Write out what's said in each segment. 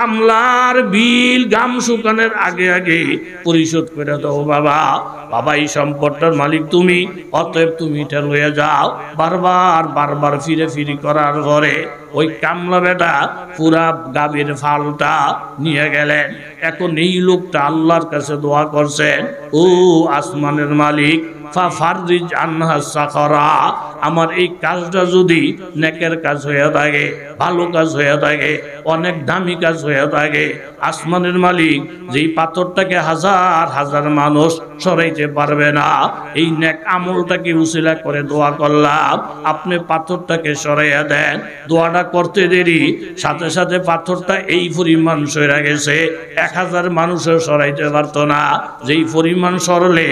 কামলার বিল গাম শুকানোর আগে আগে পরিশোধ করে দাও বাবা। বাবা এই সম্পদটার মালিক তুমি, অতএব তুমি এটা লইয়া যাও। বারবার ফিরে ফিরি করার পরে ওই কামলা বেটা পুরা গাভীর ফালটা নিয়ে গেলেন। এখন এই লোকটা আল্লাহর কাছে দোয়া করছেন, ও আসমানের মালিক, ফাররিজ আনহা সাখরা, আমার এই কাজটা যদি নেকের কাজ হয়ে থাকে, ভালো কাজ হয়ে থাকে, অনেক দামি কাজ হয়ে থাকে, আসমানের মালিক যেই পাথরটাকে হাজার হাজার মানুষ সরাইতে পারবে না, এই নেক আমলটাকে উসিলা করে দোয়া করলাম, আপনি পাথরটাকে সরাইয়া দেন। দোয়াটা করতে দেরি, সাথে সাথে পাথরটা এই পরিমাণ সরে গেছে 1000 মানুষও সরাইতে পারতো না। যেই পরিমাণ সরলে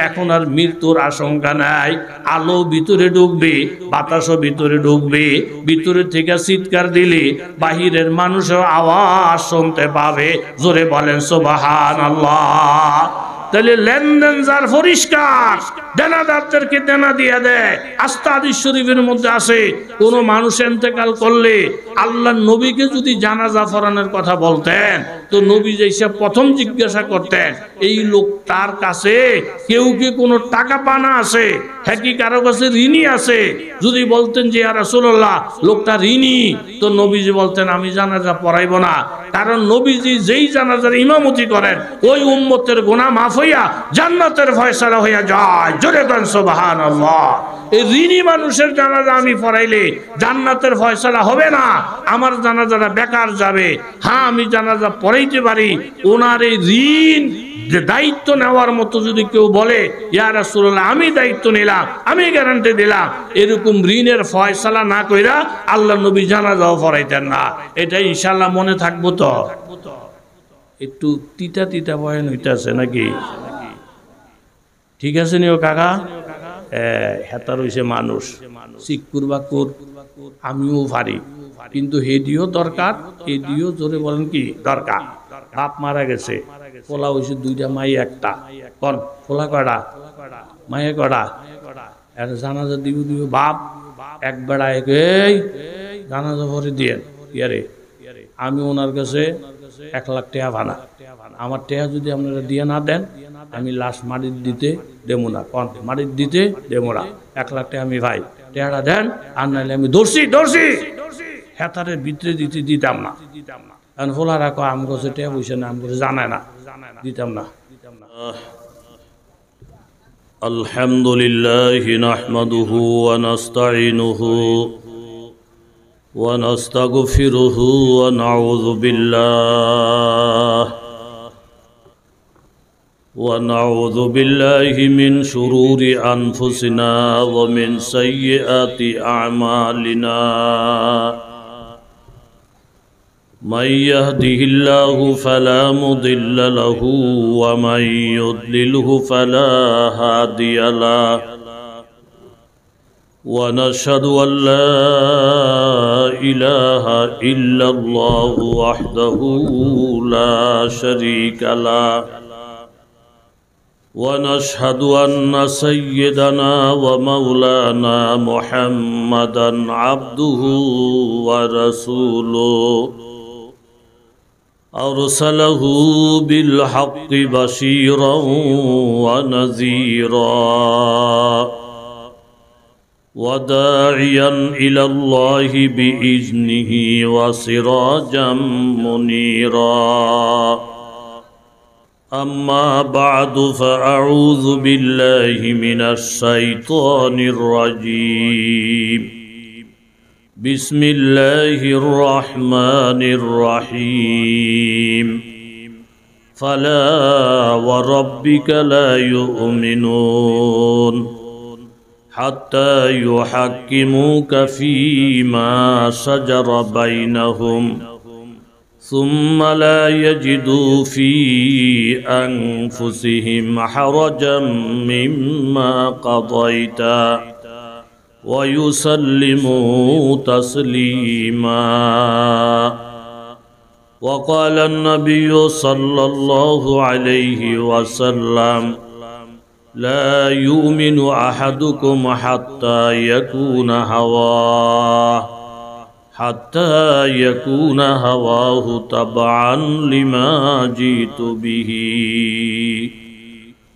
এখন আর মৃত্যুর আশঙ্কা নাই। আলো ভিতরে ঢুকবে, বাতাসও ভিতরে ঢুকবে, ভিতরে থেকে চিৎকার দিলে বাহিরের মানুষও আওয়াজ শুনতে পাবে। জোরে বলেন সুবহানাল্লাহ। তাহলে লেনদেন যার পরিষ্কার, দেনাদারদেরকে দেনা দিয়ে দেয়। আস্তা হাদিস শরীফের মধ্যে আছে, কোন মানুষ ইন্তেকাল করলে আল্লাহর নবীকে যদি জানাজা পড়ানোর কথা বলতেন, তো নবী যেসব প্রথম জিজ্ঞাসা করতেন, এই লোক তার কাছে কেউ কি কোনো টাকা পানা আছে, হ্যাঁ কি কারো কাছে ঋণী আছে? যদি বলতেন যে ইয়া রাসূলুল্লাহ লোকটা ঋণী, তো নবীজি বলতেন আমি জানাজা পড়াইব না। কারণ নবীজি যেই জানাজার ইমামতি করেন, ওই উম্মতের গুনাহ মাফ হইয়া জান্নাতের ফয়সালা হইয়া যায়। জোরে বলেন সুবহানাল্লাহ। এই ঋণী মানুষের জানাজা আমি পড়াইলে জান্নাতের ফয়সালা হবে না, আমার জানাজাটা বেকার যাবে। হ্যাঁ, আমি জানাজা পড়াইতে পারি। ওনার এই ঋণ দায়িত্ব নেওয়ার মতো যদি কেউ বলে ইয়া রাসূলুল্লাহ আমি দায়িত্ব নিলাম, আমি গ্যারান্টি দিলাম, এরকম ঋণের ফয়সালা না কইরা আল্লাহ নবী জানাজাও পড়াইতেন না। এটা ইনশাআল্লাহ মনে থাকবো তো। একটু তিতা তিতা বয়ান হইতাছে নাকি? ঠিক আছে নিও কাকা? হেতার হইছে মানুষ চিকুর বাকুর, আমিও পারি, কিন্তু হেডিও দরকার, হেডিও জোরে বলেন কি দরকার। বাপ মারা গেছে, পোলা হইছে 2টা, মাই 1টা। কোন পোলা কয়টা, মায়ে কয়টা? জানাজা দিব বাপ এক বেড়া, এই জানাজা ভরে দিয়ে ইয়ারে, আমি ওনার কাছে 1 লাখ টাকা ভানা, আমার টাকা যদি আপনারা দিয়ে না দেন, আমি লাশ মাটির দিতে দেবো না। কোন মাটির দিতে দেবো না, 1 লাখ টাকা আমি ভাই টাকাটা দেন, আর নাহলে আমি দর্শি হেতারের ভিতরে দিতাম না। কারণ ফোলা রাখো আম গাছে টেয়া বসে না, আম গাছে জানায় না, দিতাম না। আলহামদুলিল্লাহি নাহমাদুহু ওয়া নাস্তাঈনুহু ওয়া নাস্তাগফিরুহু ওয়া নাউযু বিল্লাহি মিন শুরুরি আনফুসিনা ওয়া মিন সাইয়্যাতি আ'মালিনা। من يهده الله فلا مضل له ومن يضلله فلا هادي له، ونشهد أن لا إله إلا الله وحده لا شريك له، ونشهد أن سيدنا ومولانا محمدا عبده ورسوله أرسله بالحق بشيرا ونذيرا وداعيا إلى الله بإذنه وسراجا منيرا. أما بعد فأعوذ بالله من الشيطان الرجيم. بسم الله الرحمن الرحيم. فلا وربك لا يؤمنون حتى يحكموك فيما شجر بينهم ثم لا يجدوا في أنفسهم حرجا مما قضيت ويسلموا تسليما. وقال النبي صلى الله عليه وسلم لا يؤمن أحدكم حتى يكون هواه حتى يكون هواه تبعا لما جئت به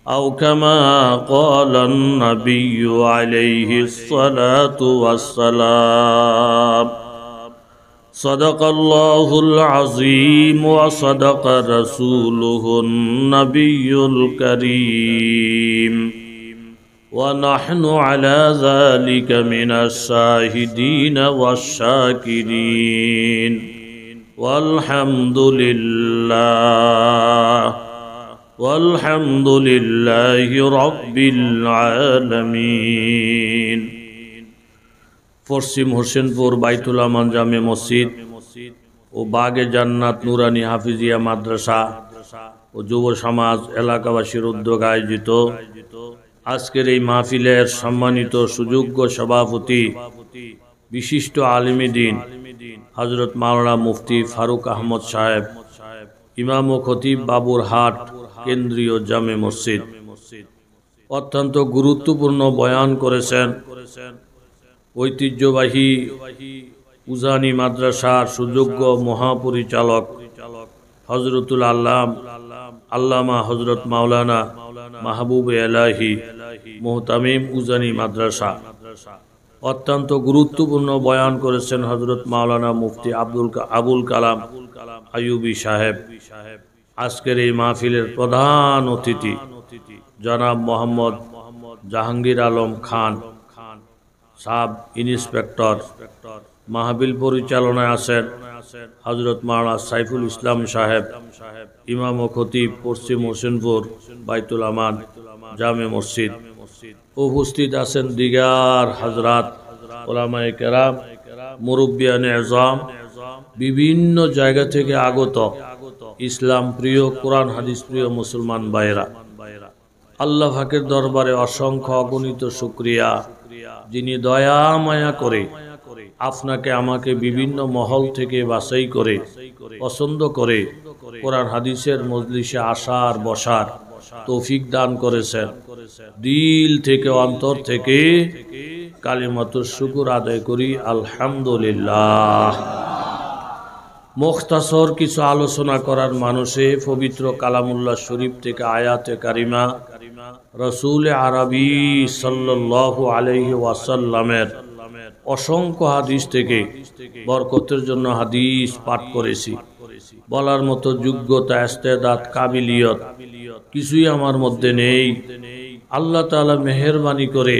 أو كما قال النبي عليه الصلاة والسلام صدق الله العظيم وصدق رسوله النبي الكريم ونحن على ذلك من الشاهدين والشاكرين والحمد لله رب العالمين পশ্চিম হোসেনপুর বাইতুল আমান জামে মসজিদ ও বাগে জান্নাত নুরানি হাফিজিয়া মাদ্রাসা ও যুব সমাজ এলাকাবাসীর উদ্যোগে আয়োজিত আজকের এই মাহফিলের সম্মানিত সুযোগ্য সভাপতি বিশিষ্ট আলিম দ্বীন হযরত মাওলানা মুফতি ফারুক আহমদ সাহেব, ইমাম ও খতিব বাবুরহাট কেন্দ্রীয় জামে মসজিদ, অত্যন্ত গুরুত্বপূর্ণ বয়ান করেছেন। ঐতিহ্যবাহী উজানি মাদ্রাসার সুযোগ্য মহাপরিচালক হযরতুল আল্লামা হযরত মাওলানা মাহবুব এলাহি মুহতামিম উজানি মাদ্রাসা। অত্যন্ত গুরুত্বপূর্ণ বয়ান করেছেন হযরত মাওলানা মুফতি আবুল কালাম আইয়ুবী সাহেব। আজকের এই মাহফিলের প্রধান অতিথি জনাব মোহাম্মদ জাহাঙ্গীর আলম খান সাব ইন্সপেক্টর। মাহফিল পরিচালনায় আছেন হযরত মাওলানা সাইফুল ইসলাম সাহেব, ইমাম ও খতিব পশ্চিম হোসেনপুর বাইতুল আমান জামে মসজিদ। উপস্থিত আছেন দিগার হযরত উলামায়ে কেরাম, মুরব্বিয়ানে আযম, বিভিন্ন জায়গা থেকে আগত ইসলাম প্রিয় কোরআন হাদিস প্রিয় মুসলমান ভাইরা। আল্লাহ পাকের দরবারে অসংখ্য অগণিত শুকরিয়া, যিনি দয়া মায়া করে আপনাকে আমাকে বিভিন্ন মহল থেকে বাছাই করে পছন্দ করে কোরআন হাদিসের মজলিসে আসার বসার তৌফিক দান করেছেন। দিল থেকে অন্তর থেকে কালিমাতুশ শুকর আদায় করি আলহামদুলিল্লাহ। মুখতাসর কিছু আলোচনা করার মানুষে পবিত্র কালামুল্লাহ শরীফ থেকে আয়াতে কারিমা, রাসূল আরবি সাল্লাল্লাহু আলাইহি ওয়াসাল্লামের অসংখ্য হাদিস থেকে বরকতের জন্য হাদিস পাঠ করেছি। বলার মতো যোগ্যতা, ইস্তেদাত, কাবিলিয়ত কিছুই আমার মধ্যে নেই। আল্লাহ তাআলা মেহেরবানি করে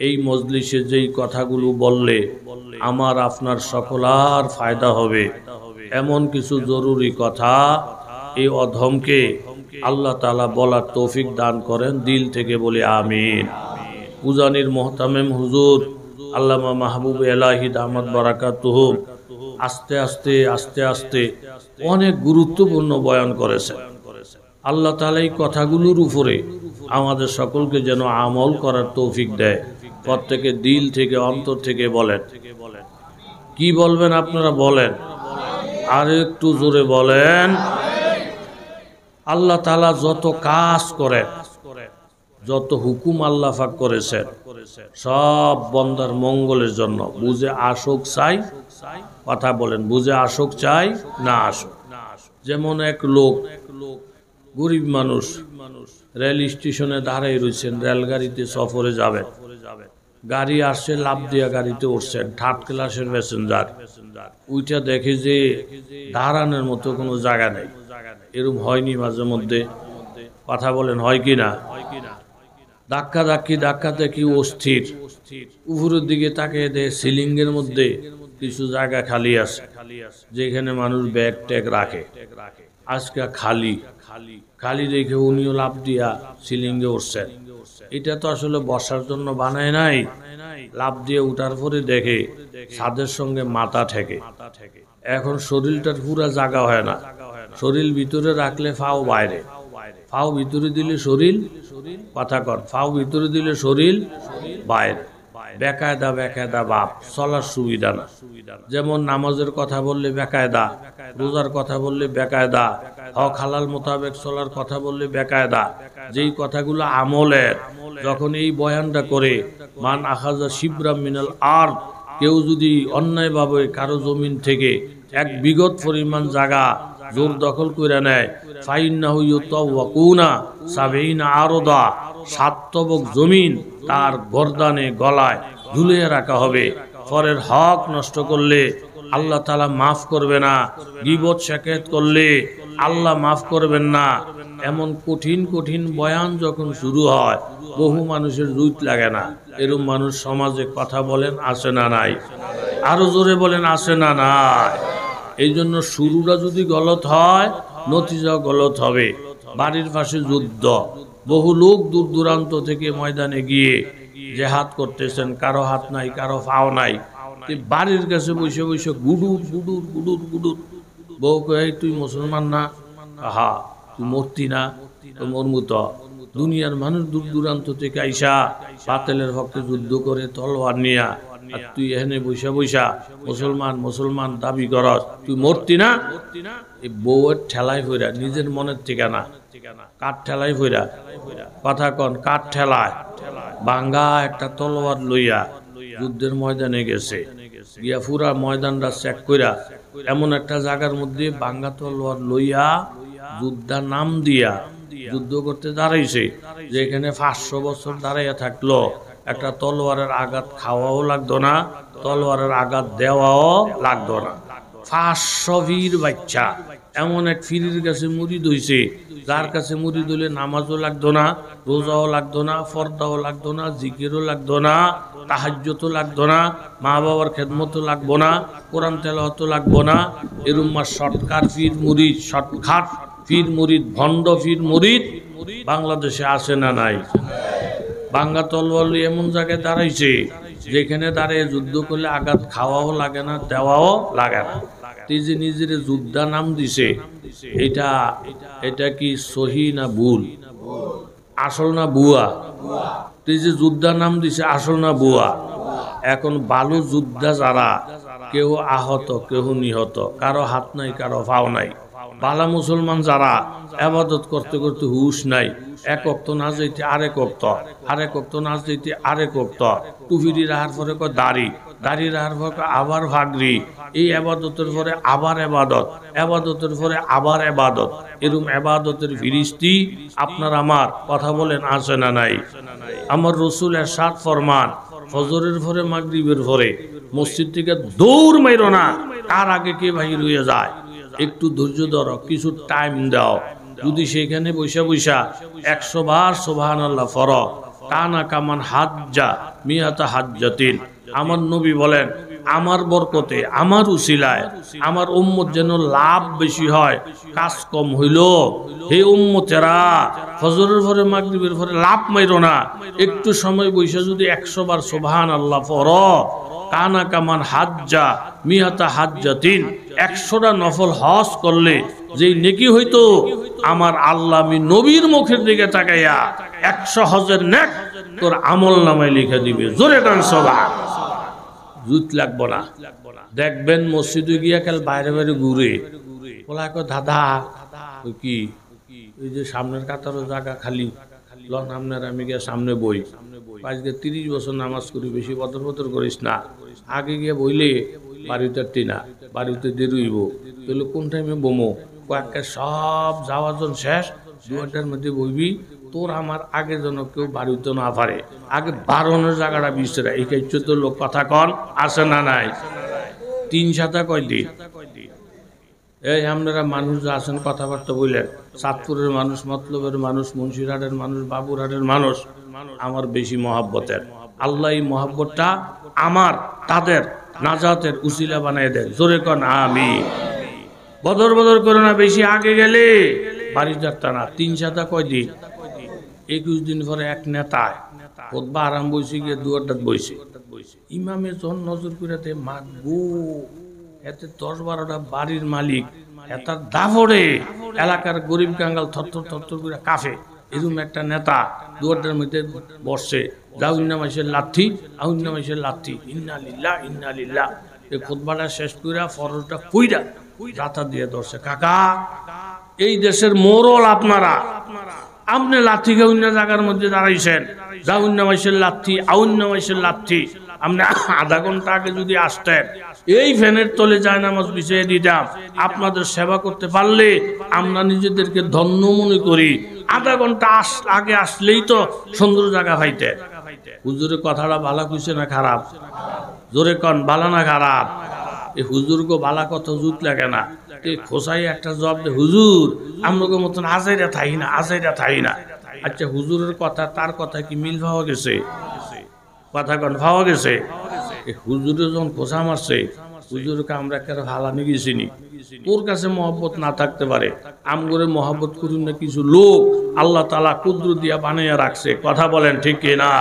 এই মজলিসে যেই কথাগুলো বললে আমার আপনার সকলার ফায়দা হবে, এমন কিছু জরুরি কথা এই অধমকে আল্লাহ তাআলা বলার তৌফিক দান করেন। দিল থেকে বলি আমিন। উজানির মুহতামিম হুজুর আল্লামা মাহবুব এলাহি দামাত বারাকাতুহু আস্তে আস্তে আস্তে আস্তে অনেক গুরুত্বপূর্ণ বয়ান করেছেন। আল্লাহ তাআলা এই কথাগুলোর উপরে আমাদের সকলকে যেন আমল করার তৌফিক দেয়। প্রত্যেকে দিল থেকে অন্তর থেকে বলেন। কি বলবেন আপনারা বলেন, আর একটু জোরে বলেন। আল্লাহ তাআলা যত কাজ করেন, যত হুকুম আল্লাহ পাক করেছেন, সব বান্দার মঙ্গলের জন্য। বুঝে আসুক চাই, কথা বলেন, বুঝে আসুক চাই না আসুক। যেমন এক লোক, গরিব মানুষ, রেল স্টেশনে দাঁড়াই রয়েছেন, রেলগাড়িতে সফরে যাবেন, গাড়ি আসছে, লাফ দিয়া গাড়িতে উঠছেন, থার্ড ক্লাসের প্যাসেঞ্জার। ওইটা দেখে যে দাঁড়ানোর মতো কোনো জায়গা নেই। এরকম হয়নি মাঝে মধ্যে? কথা বলেন, হয় কি না? ধাক্কা ধাক্কি অস্থির, উপরের দিকে তাকিয়ে দেয়, সিলিং এর মধ্যে কিছু জায়গা খালি আছে যেখানে মানুষ ব্যাগ ট্যাগ রাখে। আজকে খালি রেখে উনিও লাফ দিয়া সিলিং এ উঠছেন। এটা তো আসলে বসার জন্য বানায় নাই। লাফ দিয়ে উঠার পরে দেখে ছাদের সঙ্গে মাথা ঠেকে। এখন শরীরটার পুরা জায়গা হয় না। শরীর ভিতরে রাখলে ফাও বাইরে, ফাও ভিতরে দিলে শরীর, কথা কর, ফাও ভিতরে দিলে শরীর বাইরে। বেকায়দা বাপ, চলার সুবিধা না। যেমন নামাজের কথা বললে বেকায়দা, রোজার কথা বললে বেকায়দা, হক হালাল মোতাবেক চলার কথা বললে বেকায়দা। যেই কথাগুলো আমলের, যখন এই বয়ানটা করে মান আখাযা শিবরাম মিনাল আরদ কেউ যদি অন্যায়ভাবে কারো জমিন থেকে এক বিগত পরিমাণ জায়গা জোর দখল করে নেয়, ফাইন্নাহু ইউতাওয়াকুনা সাবিনা আরদা, 7 তবক জমিন তার গর্দানে গলায় ঝুলিয়ে রাখা হবে। পরের হক নষ্ট করলে আল্লাহ তাআলা মাফ করবে না, গীবত শাকায়াত করলে আল্লাহ মাফ করবেন না। এমন কঠিন কঠিন বয়ান যখন শুরু হয়, বহু মানুষের রুচ লাগে না। এরকম মানুষ সমাজে কথা বলেন আছে না নাই? আরো জোরে বলেন আছে না নাই? এই জন্য শুরুটা যদি গলত হয়, নতিজা গলত হবে। বাড়ির পাশে যুদ্ধ, বহু লোক দূর দূরান্ত থেকে ময়দানে গিয়ে জেহাদ করতেছেন, কারো হাত নাই, কারো পাও নাই। বাড়ির কাছে বসে বসে গুডুর গুডুর গুডুর গুডুর। বউ কয়, তুই মুসলমান না? হা, তুই মূর্তি না? তোর মতো দুনিয়ার মানুষ দূর দূরান্ত থেকে আইসা বাতিলের পক্ষে যুদ্ধ করে তলোয়ার নিয়া, আর তুই এখানে বৈশা বৈশা মুসলমান মুসলমান দাবি করস, তুই মূর্তি না? এই বউয়ের ঠেলায় ফইরা, নিজের মনের ঠিকানা কাঠ ঠেলায় ফইরা, কথা কন, কাঠ ঠেলায় বাঙ্গা একটা তলোয়ার লইয়া যুদ্ধের ময়দানে গেছে। গিয়া পুরা ময়দানটা চেক কইরা এমন একটা জায়গার মধ্যে বাঙ্গা তলোয়ার লইয়া যুদ্ধা নাম দিয়া যুদ্ধ করতে দাঁড়াইছে, যে এখানে 500 বছর দাঁড়াইয়া থাকলো একটা তলোয়ারের আঘাত খাওয়াও লাগতো না, তলোয়ারের আঘাত দেওয়াও লাগতো না। 500 বীর বাচ্চা এমন এক ফিরির কাছে মুরিদ হইছে, যার কাছে মুরিদ হইলে নামাজও লাগতো না, রোজাও লাগতো না, ফরদাও লাগতো না, জিকিরও লাগতো না, তাহাজ্জুদও লাগতো না, মা বাবার খেদমতও লাগবো না, কোরআন তেলাওয়াতও লাগবো না। এরকম শর্টকাট পীর মুরিদ, শর্টকাট পীর মুরিদ, ভণ্ড পীর মুরিদ বাংলাদেশে আসে না নাই? বাঙ্গা তলোয়ার এমন জায়গায় দাঁড়াইছে যেখানে দাঁড়িয়ে যুদ্ধ করলে আঘাত খাওয়াও লাগে না, দেওয়াও লাগে না। তুই যে নিজের যুদ্ধা নাম দিছে, এটা কি সহি না ভুল? আসল না বুয়া? তুই যে যুদ্ধা নাম দিছে আসল না বুয়া? এখন বালু যোদ্ধা যারা, কেউ আহত, কেউ নিহত, কারো হাত নাই, কারো পাও নাই। বালা মুসলমান যারা ইবাদত করতে করতে হুশ নাই, এক ওয়াক্ত না যাইতে আরেক ওয়াক্ত, আরেক ওয়াক্ত না যাইতে আরেক ওয়াক্ত, টুপিটি রাহার পরে কয় দাড়ি, দাড়ি রাহার পরে আবার ভাগরি, এই ইবাদতের পরে আবার ইবাদত, ইবাদতের পরে আবার ইবাদত। এরকম ইবাদতের ফিরিস্তি আপনার আমার, কথা বলেন আছে না নাই? আমার রাসূল ইরশাদ ফরমান, ফজরের পরে মাগরিবের পরে মসজিদ থেকে দৌড় মাইরো না, কার আগে কে বাহির হয়ে যায়। একটু ধৈর্য ধরো, কিছু টাইম দাও। যদি সেখানে বৈশা বৈশা 100 বার সুবহানাল্লাহ পড়ো, কানা কামান হাজ্জা মিয়াতা হাজ্জাতিন। আমার নবী বলেন, আমার বরকতে, আমার উসিলায় আমার উম্মত যেন লাভ বেশি হয়, কাজ কম হইল। হে উম্মতেরা, ফজরের পরে মাগরিবের পরে লাভ মাইরো না, একটু সময় বৈশা যদি 100 বার সুবহানাল্লাহ পড়ো, কানা কামান হাজ্জা মিয়াতা হাজ্জাতিন, 100টা নফল হজ করলে যেই নেকি হইতো, আমার আল্লাহ আমি নবীর মুখের দিকে তাকাইয়া 100 হজের নেক তোর আমল নামায় লিখে দিবে। জোরে গান সুবহান। জুত লাগবো না। দেখবেন মসজিদে গিয়া কাল বাইরে বাইরে ঘুরে, বলা কো দাদা কি এই যে সামনের কাতারও জায়গা খালি, লন আপনার আমি গিয়া সামনে বই, আজকে 30 বছর নামাজ করি, বেশি বদর বদর করিস না, আগে গিয়ে বইলে বাড়িতে টিনা, বাড়িতে দেরুইব, তাহলে কোন টাইমে বমো, কয়েকটা সব যাওয়ার জন্য শেষ, 2টার মধ্যে বইবি, তোর আমার আগে যেন কেউ বাড়িতে না পারে, আগে বারণের জায়গাটা বিচরা। এই কাজ তো লোক কথা কন আছে না নাই? 3 সাতা কয়দিন? এই আপনারা মানুষ যা আছেন কথাবার্তা বললেন, চাঁদপুরের মানুষ, মতলবের মানুষ, মুন্সিরহাটের মানুষ, বাবুরহাটের মানুষ আমার বেশি মহাব্বতের। আল্লাহ এই মহাব্বতটা আমার তাদের নাজাতের উসিলা বানাই দেন। জোরে কন আমিন। বদর বদর করে না, বেশি আগে গেলে বাড়ি যাত্রা না। 3 সাতা কয়দিন? 21 দিন পরে এক নেতায় খুতবা আরম্ভ হয়েছে, গিয়ে দুয়ারটাত বইছে, ইমামে জন নজর করে মাগবো, এতে 10-12টা বাড়ির মালিক এটার দাফড়ে এলাকার গরিব কাঙ্গাল থরথর থরথর করে কাফে। এরকম একটা নেতা দুয়ারটার মধ্যে বসছে, জাউন্না মাসের লাথি, আউন্না মাসের লাথি, ইন্না লিল্লাহ ইন্না লিল্লাহ। এই খুতবাটা শেষ কইরা ফরজটা কইরা রাতা দিয়ে ধরছে, কাকা এই দেশের মোরল আপনারা, আপনি লাথি গাউন্না জায়গার মধ্যে দাঁড়াইছেন, জাউন্না মাসের লাথি, আউন্না মাসের লাথি, আপনি আধা ঘন্টা আগে যদি আসতেন, এই ফ্যানের তলে যায় নামাজ বিছিয়ে দিতাম। আপনাদের সেবা করতে পারলে আমরা নিজেদেরকে ধন্য মনে করি। আধা ঘন্টা আগে আসলেই তো সুন্দর জায়গা পাইতে। হুজুরের কথাটা ভালো কইছে না খারাপ? জোরে কন, ভালো না খারাপ? এই হুজুরকে ভালা কথা জুত লাগে না। খোসাই একটা জবাব দে, হুজুর আমগো মতন আজাইরা থাই না, আজাইরা থাই না। আচ্ছা, হুজুরের কথা তার কথা কি মিল পাওয়া গেছে? কথা কন, পাওয়া গেছে? হুজুরে যখন খোসা মারছে, হুজুরকে আমরা কেন ভালা নিয়ে গেছিনি? তোর কাছে মহব্বত না থাকতে পারে, আমগরে মহব্বত করুন না কিছু লোক আল্লাহ তাআলা কুদরত দিয়া বানাইয়া রাখছে। কথা বলেন ঠিক কিনা?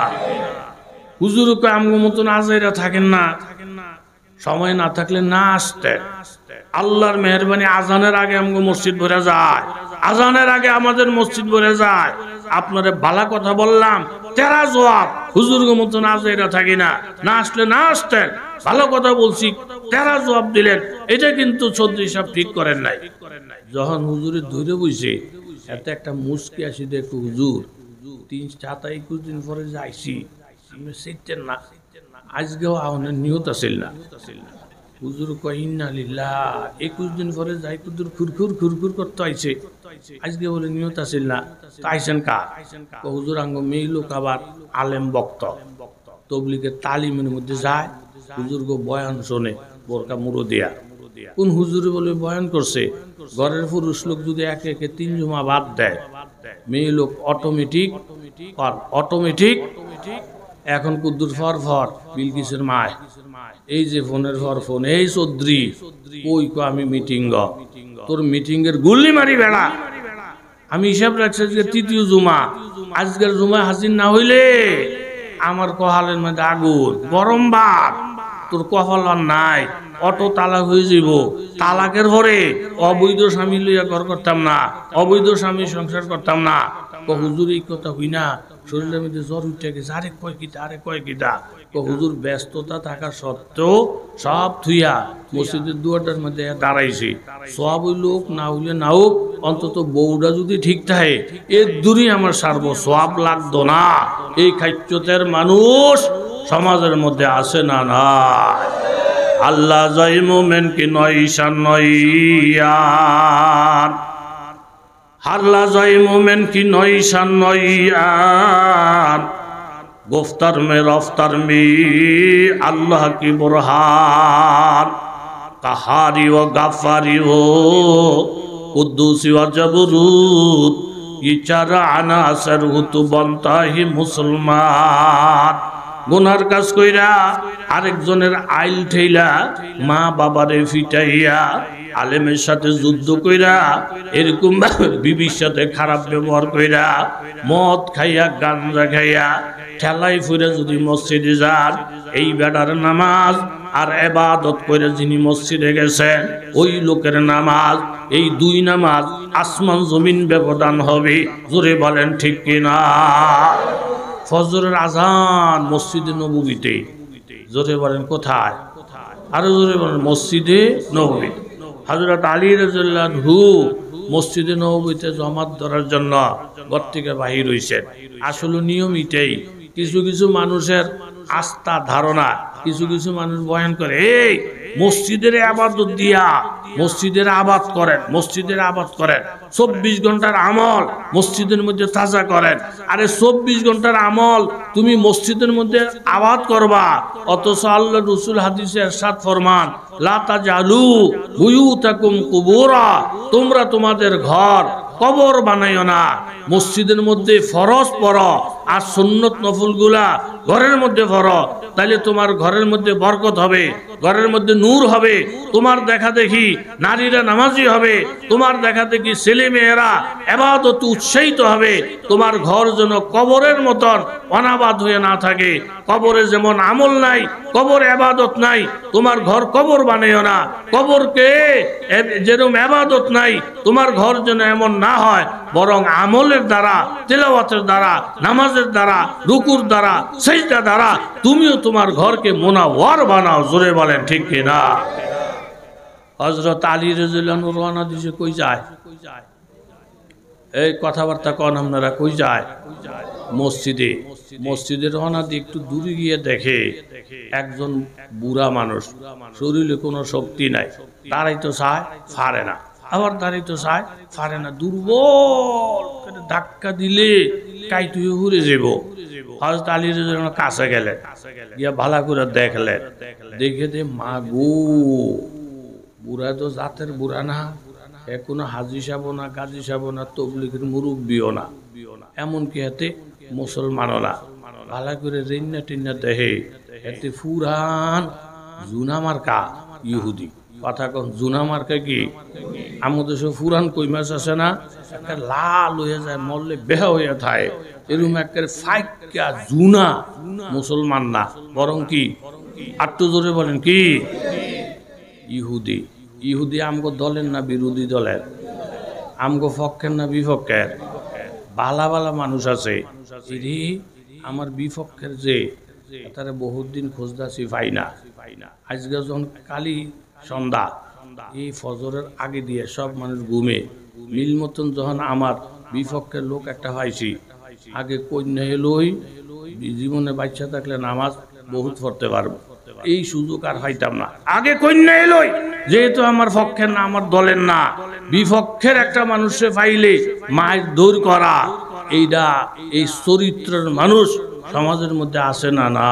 হুজুরকে আমগো মতন আজাইরা থাকেন না, সময় না থাকলে না আসতে। আল্লাহর মেহরবানি আজানের আগে আমগো মসজিদ ভরে যায়, আজানের আগে আমাদের মসজিদ ভরে যায়। আপনারে ভালো কথা বললাম, তেরা জবাব। হুজুরগো মতন আজাইরা থাকি না, না আসলে না আসতেন। ভালো কথা বলছি, তেরা জবাব দিলেন। এটা কিন্তু চৌধুরী সাহেব ঠিক করেন নাই। যখন হুজুরে ধরে বইছে, এতে একটা মুস্কি আসি দেখো, হুজুর 3-21 দিন পরে যাইছি, আমি সেটেন না, আজকেও আহনের নিয়ত আছিল না। হুজুর কয় ইন্না লিল্লাহ, 21 দিন পরে যাই কুদুর খুরখুর খুরখুর করতে আইছে, আজকে বলে নিয়ত আছিল না। তো আইছেন কা? হুজুর আঙ্গ মেয়ে লোক আবার আলেম বক্ত, তবলিগের তালিমের মধ্যে যায়, হুজুর গো বয়ান শোনে বোরকা মুড়ো দিয়া। কোন হুজুরে বলে বয়ান করছে? ঘরের পুরুষ লোক যদি একে একে 3 জুমা বাদ দেয়, মেয়ে লোক অটোমেটিক এখন কুদ্দুর ফর বিলকিসের মায়, এই যে ফোনের ফর ফোন, এই চৌধুরী ওই কো আমি মিটিং গ, তোর মিটিং এর গুল্লি মারি বেড়া। আমি হিসাব রাখছি যে 3য় জুমা, আজকের জুমা হাজির না হইলে আমার কহালের মধ্যে আগুন, গরম ভাত। তোর কপাল নাই, অটো তালাক হয়ে যাব। তালাকের পরে অবৈধ স্বামী লইয়া ঘর করতাম না, অবৈধ স্বামী সংসার করতাম না। হুজুর এই কথা হই না, শরীরের মধ্যে জ্বর উঠে গেছে, আরে কয় কিতা, আরে কয় কিতা। হুজুর ব্যস্ততা থাকা সত্ত্বেও সব থুইয়া মসজিদের দুয়ারটার মধ্যে দাঁড়াইছি। সব ওই লোক না হইলে না হোক, অন্তত বউটা যদি ঠিক থাকে এর দূরই আমার সারব, সব লাগতো না। এই খাইত্যতের মানুষ সমাজের মধ্যে আছে না? না, আল্লাহ জয় মোমেন কি নয় ঈশান নইয়ার, আল্লাহ জয় মোমেন কি নয় ঈশান নইয়ার, গুফতার মে রফতার মে আল্লাহ কি বুরহান, কাহারি ও গাফারি ও কুদ্দুসি ও জবরুত, ये चार আনাসার হুতু বনতা হি মুসলমান। গুনার কাজ কইরা আরেকজনের আইল ঠেইলা, মা বাবারে ফিটাইয়া, আলেমের সাথে যুদ্ধ কইরা, এরকম বিবির সাথে খারাপ ব্যবহার কইরা, মদ খাইয়া গাঞ্জা খাইয়া ঠেলাই ফুরে যদি মসজিদে যান, এই বেটার নামাজ আর ইবাদত করে যিনি মসজিদে গেছেন ওই লোকের নামাজ, এই 2 নামাজ আসমান জমিন ব্যবধান হবে। জোরে বলেন ঠিক কিনা? ফজরের আজান মসজিদে নববীতে, জোরে বলেন কোথায়? আরো জোরে বলেন, মসজিদে নববী। হযরত আলী রাদিয়াল্লাহু আনহু মসজিদে নববীতে জামাত ধরার জন্য ঘর থেকে বাহির হইছেন। আসলে নিয়ম এটাই। কিছু কিছু মানুষের আস্থা ধারণা, কিছু কিছু মানুষ বয়ান করে, এই মসজিদের আবাদত দিয়া মসজিদের আবাদ করেন, মসজিদের আবাদ করেন, 24 ঘন্টার আমল মসজিদের মধ্যে তাজা করেন। আরে 24 ঘন্টার আমল তুমি মসজিদের মধ্যে আবাদ করবা, অথচ আল্লাহ রাসূল হাদিসে ইরশাদ ফরমান, লা তাজালু বুয়ুতাকুম কুবুরা, তোমরা তোমাদের ঘর কবর বানাইও না। মসজিদের মধ্যে ফরজ পড়ো আর সুন্নত নফলগুলা ঘরের মধ্যে পড়ো, তাহলে তোমার ঘরের মধ্যে বরকত হবে, ঘরের মধ্যে নূর হবে, তোমার দেখা দেখি নারীরা নামাজি হবে, তোমার দেখা দেখি ছেলে মেয়েরা ইবাদতে উৎসাহিত হবে, তোমার ঘর যেন কবরের মতন অনাবাদ হয়ে না থাকে। কবরে যেমন আমল নাই, কবরে ইবাদত নাই, তোমার ঘর কবর বানাইও না। কবরকে যেরকম ইবাদত নাই, তোমার ঘর যেন এমন না হয়, বরং আমলের দ্বারা, তিলাওয়াতের দ্বারা, নামাজের দ্বারা, রুকুর দ্বারা, সিজদা দ্বারা তুমিও তোমার ঘরকে মুনাওয়ার বানাও। জোরে বলেন ঠিক কিনা? হযরত আলী রাদিয়াল্লাহু আনহু রওনা দিছে, কই যায়? এই কথাবার্তা কন আপনারা কই যায়? মসজিদে। মসজিদে রওনা দিয়ে একটু দূরে গিয়ে দেখে একজন বুড়া মানুষ, শরীরে কোনো শক্তি নাই, দাঁড়াইতে চায় পারে না, আবার দাঁড়াইতে চায় পারে না, দুর্বল করে ধাক্কা দিলে কাইতুয়ে ঘুরে যাব। হযরত আলী রাদিয়াল্লাহু আনহু কাছে গেলেন, গিয়া ভালো করে দেখলেন, দেখে দে মা গো, বুড়া তো জাতের বুড়া না, কোনো হাজি সাহেব না, গাজী সাহেব না, তবলিগের মুরব্বিও না, এমনকি এতে মুসলমানও না। ভালো করে রেন্না টেন্না দেহে এতে ফুরান জুনা মার্কা ইহুদি। কথা কন জুনা মার্কা কি? আমাদের সব ফুরান কই মাছ আছে না, একটা লাল হয়ে যায়, মরলে বেহা হইয়া থাকে, এরকম একটা ফাইকা জুনা মুসলমান না, বরং কি আটটু জোরে বলেন কি ইহুদি। ইহুদি আমগো দলের না বিরোধী দলের? আমগো পক্ষের না বিপক্ষের? বালা বালা মানুষ আছে, আমার বিপক্ষের যে তারা বহুত দিন খোঁজদাছি পাই না। আজকে যখন কালী সন্ধ্যা, এই ফজরের আগে দিয়ে সব মানুষ ঘুমে, মিল মতন যখন আমার বিপক্ষের লোক একটা পাইছি, আগে কন্যা এলোই, জীবনে বাচ্চা থাকলে নামাজ বহুত পড়তে পারবো, এই সুযোগ আর হইতাম না। আগে কন্যা এলোই, যেহেতু আমার পক্ষের না, আমার দলের না, বিপক্ষের একটা মানুষে পাইলে মায়ের দূর করা, এইটা এই চরিত্রের মানুষ সমাজের মধ্যে আসে না? না।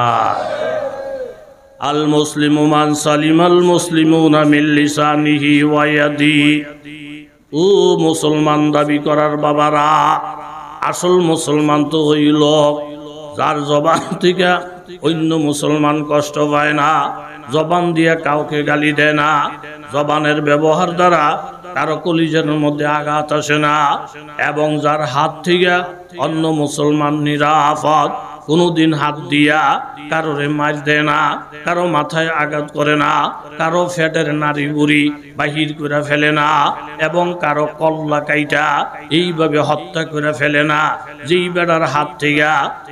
আল মুসলিমু মান সালিমাল মুসলিমুনা মিন লিসানিহি ওয়া ইয়াদিহি। ও মুসলমান দাবি করার বাবারা, আসল মুসলমান তো হইল যার জবান থেকে অন্য মুসলমান কষ্ট পায় না, জবান দিয়ে কাউকে গালি দেয় না, জবানের ব্যবহার দ্বারা কারো কলিজার মধ্যে আঘাত আসে না, এবং যার হাত থেকে অন্য মুসলমান নিরাপদ, কোনোদিন হাত দিয়া কারোরে মার দেয় না, কারো মাথায় আঘাত করে না, কারো ফেটের নারী বুড়ি বাহির করে ফেলে না, এবং কারো কল্লা কাইটা এইভাবে হত্যা করে ফেলে না। যেই বেড়ার হাত থেকে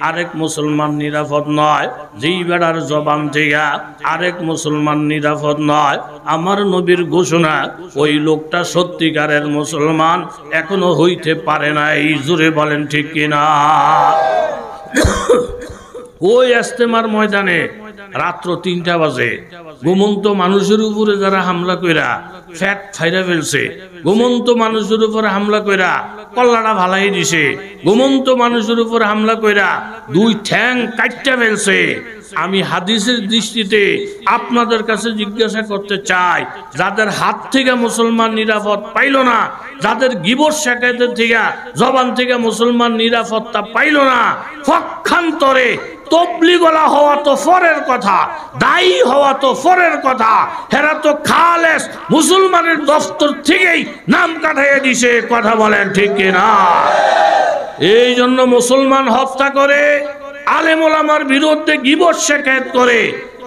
আরেক মুসলমান নিরাপদ নয়, যেই বেড়ার জবান থেকে আরেক মুসলমান নিরাপদ নয়, আমার নবীর ঘোষণা, ওই লোকটা সত্যিকারের মুসলমান এখনো হইতে পারে না। এই জোরে বলেন ঠিক কিনা? ওই ইস্তেমার ময়দানে রাত্র ৩টা বাজে ঘুমন্ত মানুষের উপরে যারা হামলা কইরা ফ্যাট ফাইরা ফেলছে, ঘুমন্ত মানুষের উপরে হামলা কইরা কল্লাটা ভালাই দিছে, ঘুমন্ত মানুষের উপরে হামলা কইরা 2 ঠ্যাং কাটটা ফেলছে। আমি হাদিসের দৃষ্টিতে আপনাদের কাছে জিজ্ঞাসা করতে চাই, যাদের হাত থেকে মুসলমান নিরাপদ পাইল না, যাদের গিবর শেখায়তের থেকে জবান থেকে মুসলমান নিরাপত্তা পাইল না, পক্ষান্তরে তবলিগলা হওয়া তো পরের কথা, দায়ী হওয়া তো পরের কথা, হেরা তো খালেস মুসলমানের দফতর থেকেই নাম কাটাইয়া দিছে। কথা বলেন ঠিক কিনা? এই জন্য মুসলমান হত্যা করে, আলেম ওলামার বিরুদ্ধে গীবত শেখায়ত করে,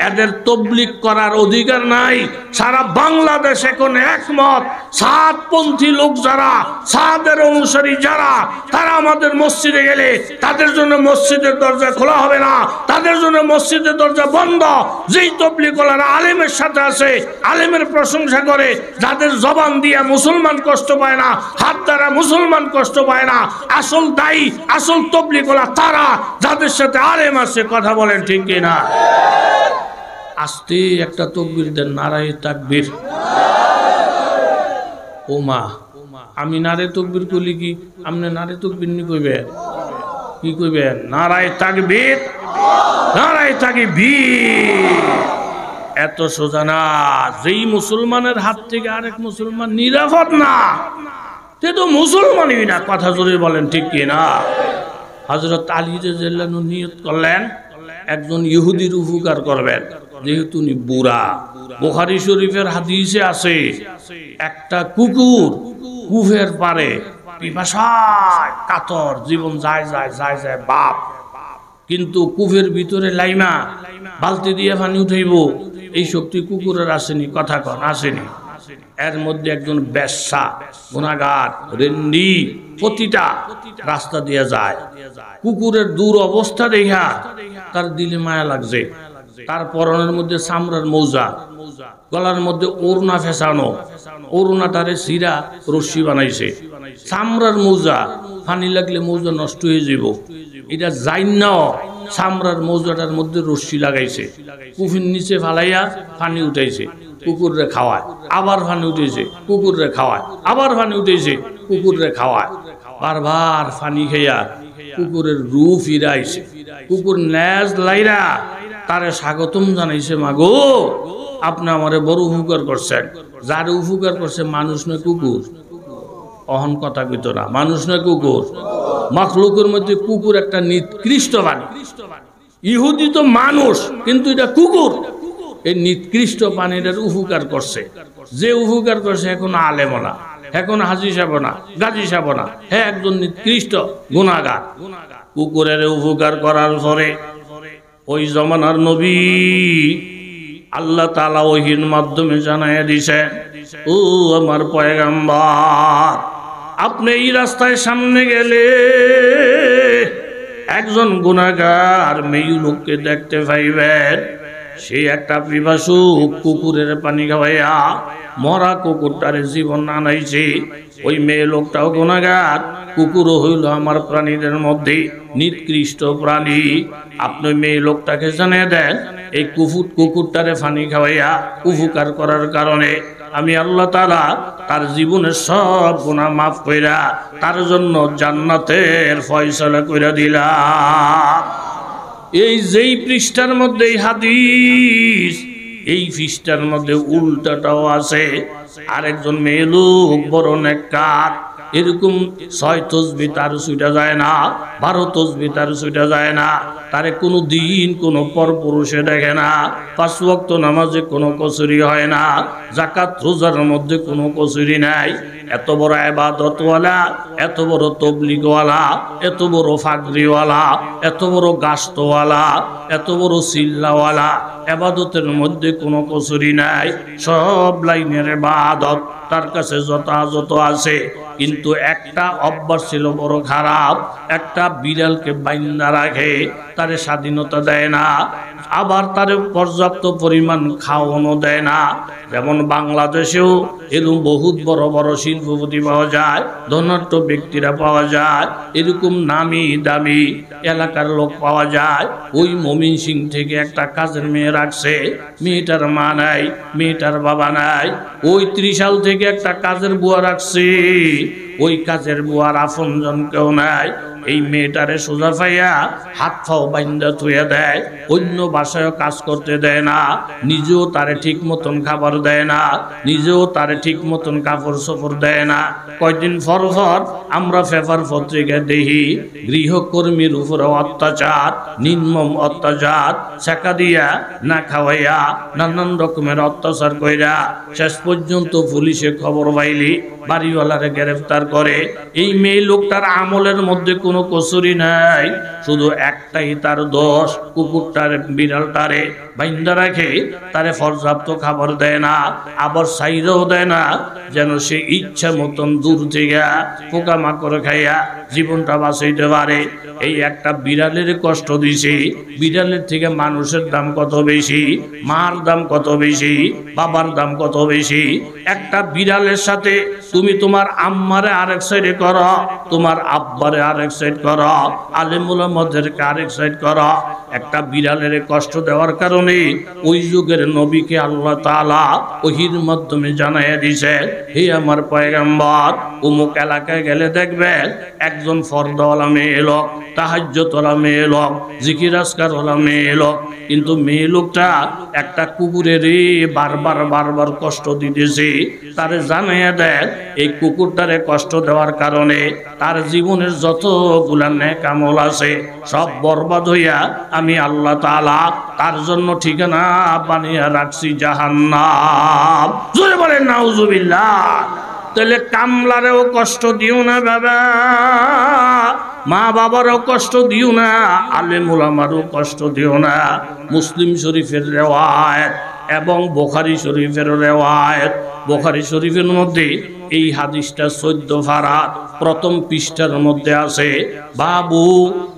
এদের তবলিগ করার অধিকার নাই। সারা বাংলাদেশ এখন একমত, সাদপন্থী লোক যারা, সাদের অনুসারী যারা, তারা আমাদের মসজিদে গেলে তাদের জন্য মসজিদের দরজা খোলা হবে না, তাদের জন্য মসজিদের দরজা বন্ধ। যেই তবলিগওয়ালারা আলেমের সাথে আছে, আলেমের প্রশংসা করে, যাদের জবান দিয়া মুসলমান কষ্ট পায় না, হাত দ্বারা মুসলমান কষ্ট পায় না, আসল দায়ী, আসল তবলিগওয়ালা তারা, যাদের সাথে আলেম আছে। কথা বলেন ঠিক কিনা? আস্তে একটা তকবীর দেন, নারায়ে তাকবীর। ও মা, আমি নারে তকবীর কইলি কি আপনি নারে তকবীর নি কইবেন? কি কইবেন? নারায়ে তাকবীর, নারায়ে তাকবীর। এত সোজা না। যেই মুসলমানের হাত থেকে আরেক মুসলমান নিরাপদ না, সে তো মুসলমানই না। কথা জোরে বলেন ঠিক কি না? হযরত আলী রাদিয়াল্লাহু আনহু নিয়ত করলেন একজন ইহুদির উপকার করবেন, যেহেতু উনি বুড়া। বুখারী শরীফের হাদিসে আছে, একটা কুকুর কূপের পারে পিপাসায় কাতর, জীবন যায় যায় যায় যায় বাপ, কিন্তু কূপের ভিতরে লাইমা বালতি দিয়ে পানি উঠাইব, এই শক্তি কুকুরের আসেনি। কথা কন, আসেনি। এর মধ্যে একজন বেশ্যা, গুনাহগার, রেন্ডি প্রতিটা রাস্তা দিয়ে যায়। কুকুরের দূর অবস্থা দেখা তার দিলে মায়া লাগছে, তার পরনের মধ্যে চামড়ার মৌজা, গলার মধ্যে ওড়না ফেসানো, ওড়নাটারে সিরা রশ্মি বানাইছে, চামড়ার মৌজা, পানি লাগলে মৌজা নষ্ট হয়ে যাব, এটা যাইন না, চামড়ার মৌজাটার মধ্যে রশ্মি লাগাইছে, কুফির নিচে ফালাইয়া পানি উঠাইছে, কুকুররে খাওয়ায়, আবার পানি উঠেছে, কুকুররে খাওয়ায়, আবার পানি উঠেছে, কুকুররে খাওয়ায়, বারবার পানি খাইয়া কুকুরের রূপ ফিরাইছে, কুকুর ন্যাজ লাইরা তারে স্বাগতম জানাইছে, মাগো আপনি আমারে বড় উপকার করছেন। যারে উপকার করছে মানুষ নয় কুকুর, অহন কথা কইত না, মানুষ নয় কুকুর, মাখলুকের মধ্যে কুকুর একটা নিকৃষ্ট প্রাণী। ইহুদি তো মানুষ, কিন্তু এটা কুকুর, এই নিকৃষ্ট প্রাণীটার উপকার করছে। যে উপকার করছে এখন আলেম না, এখন হাজি সাহেব না, গাজী সাহেব না, হ্যাঁ একজন নিকৃষ্ট গুনাহগার। কুকুরের উপকার করার পরে ওই জমানার নবী আল্লাহ তাআলা ওহীর মাধ্যমে জানাইয়া দিছে, ও আমার পয়গম্বর, আপনি এই রাস্তায় সামনে গেলে একজন গুনাহগার মেয়ে লোককে দেখতে পাইবেন, সে একটা পিপাসু কুকুরের পানি খাওয়াইয়া মরা কুকুরটারে জীবন আনাইছে। ওই মেয়ে লোকটাও গুনাহগার, কুকুরও হইল আমার প্রাণীদের মধ্যে নিকৃষ্ট প্রাণী। আপনি মেয়ে লোকটাকে জানিয়ে দেন, এই কুকুরটারে পানি খাওয়াইয়া উপকার করার কারণে আমি আল্লাহ তাআলা তার জীবনের সব গুনাহ মাফ কইরা তার জন্য জান্নাতের ফয়সালা কইরা দিলাম। এই যেই পৃষ্ঠার মধ্যে এই হাদিস, এই পৃষ্ঠার মধ্যে উল্টাটাও আছে। আরেকজন মেয়ে লোক বড় নেককার, এরকম 6 তসবিহ তার ছুটা যায় না, 12 তসবিহ তার ছুটা যায় না, তারে কোনো দিন কোনো পরপুরুষে দেখে না, 5 ওয়াক্ত নামাজে কোনো কসুরি হয় না, যাকাত রোজার মধ্যে কোনো কসুরি নাই। এত বড় ইবাদতওয়ালা, এত বড় তবলিগওয়ালা, এত বড় ফাকরিওয়ালা, এত বড় গাস্তওয়ালা, এত বড় সিল্লাওয়ালা, ইবাদতের মধ্যে কোনো কসুরি নাই, সব লাইনের ইবাদত তার কাছে যথাযথ আছে। কিন্তু একটা অভ্যাস ছিল বড় খারাপ, একটা বিড়ালকে বাইন্দা রাখে, তারে স্বাধীনতা দেয় না, আবার তারে পর্যাপ্ত পরিমাণ খাওয়ানো দেয় না। যেমন বাংলাদেশেও এরকম বহুত বড় বড় শিল্পপতি পাওয়া যায়, ধনাঢ্য ব্যক্তিরা পাওয়া যায়, এরকম নামি দামি এলাকার লোক পাওয়া যায়। ওই ময়মনসিংহ থেকে একটা কাজের মেয়ে রাখছে, মেয়েটার মা নাই, মেয়েটার বাবা নাই। ওই 30 থেকে একটা কাজের বুয়া রাখছে, ওই কাজের বুয়ার আপনজন কেউ নাই। এই মেয়েটারে সোজা পাইয়া হাত পাও বাইন্দা থুইয়া দেয়, অন্য বাসায়ও কাজ করতে দেয় না, নিজেও তারে ঠিক মতন খাবার দেয় না, নিজেও তারে ঠিক মতন কাপড় চোপড় দেয় না। কয়দিন পর পর আমরা পেপার পত্রিকা দেখি গৃহকর্মীর উপরে অত্যাচার, নির্মম অত্যাচার, ছেঁকা দিয়া না খাওয়াইয়া নানান রকমের অত্যাচার কইরা শেষ পর্যন্ত পুলিশে খবর পাইলি বাড়িওয়ালারে গ্রেফতার করে। এই মেয়ে লোকটার আমলের মধ্যে কোনো কসুরি নাই, শুধু একটাই তার দোষ, কুকুরটার বিড়ালটারে বাইন্দা রাখে, তারে পর্যাপ্ত খাবার দেয় না, আবার সাইরাও দেয় না, যেন সে ইচ্ছা মতন দূর থেকে পোকামাকড় খাইয়া জীবনটা বাঁচাইতে পারে। এই একটা বিড়ালের কষ্ট দিছে, বিড়ালের থেকে মানুষের দাম কত বেশি, মার দাম কত বেশি, বাবার দাম কত বেশি। একটা বিড়ালের সাথে তুমি তোমার আম্মারে আরেক সাইডে করো, তোমার আব্বারে আরেক সাইড করো, আলেমুল আমাদেরকে আরেক সাইড করো। একটা বিড়ালের কষ্ট দেওয়ার কারণে ওই যুগের নবীকে আল্লাহ তাআলা ওহীর মাধ্যমে জানাইয়া দিয়েছে, হে আমার পয়গম্বর, অমুক এলাকায় গেলে দেখবেন একজন ফরদাওয়ালা মেয়ে লোক, তাহাজ্জুদওয়ালা মেয়ে লোক, জিকির আজকারওয়ালা মেয়ে লোক, কিন্তু মেয়ে লোকটা একটা কুকুরের বারবার বারবার কষ্ট দিতেছে। তারে জানাইয়া দেন এই কুকুরটারে কষ্ট দেওয়ার কারণে তার জীবনের যতগুলা নেক আমল আছে সব বরবাদ হইয়া আমি আল্লাহ তাআলা তার জন্য ঠিকানা বানিয়ে রাখছি জাহান্নাম। জোরে বলেন নাউজুবিল্লাহ। তাহলে কামলারেও কষ্ট দিও না বাবা, মা বাবারও কষ্ট দিও না, আলেম উলামারও কষ্ট দিও না। মুসলিম শরীফের রিওয়ায়াত এবং বুখারী শরীফের রিওয়ায়াত, বুখারী শরীফের মধ্যে এই হাদিসটা 14 পারার প্রথম পৃষ্ঠার মধ্যে আছে, বাবু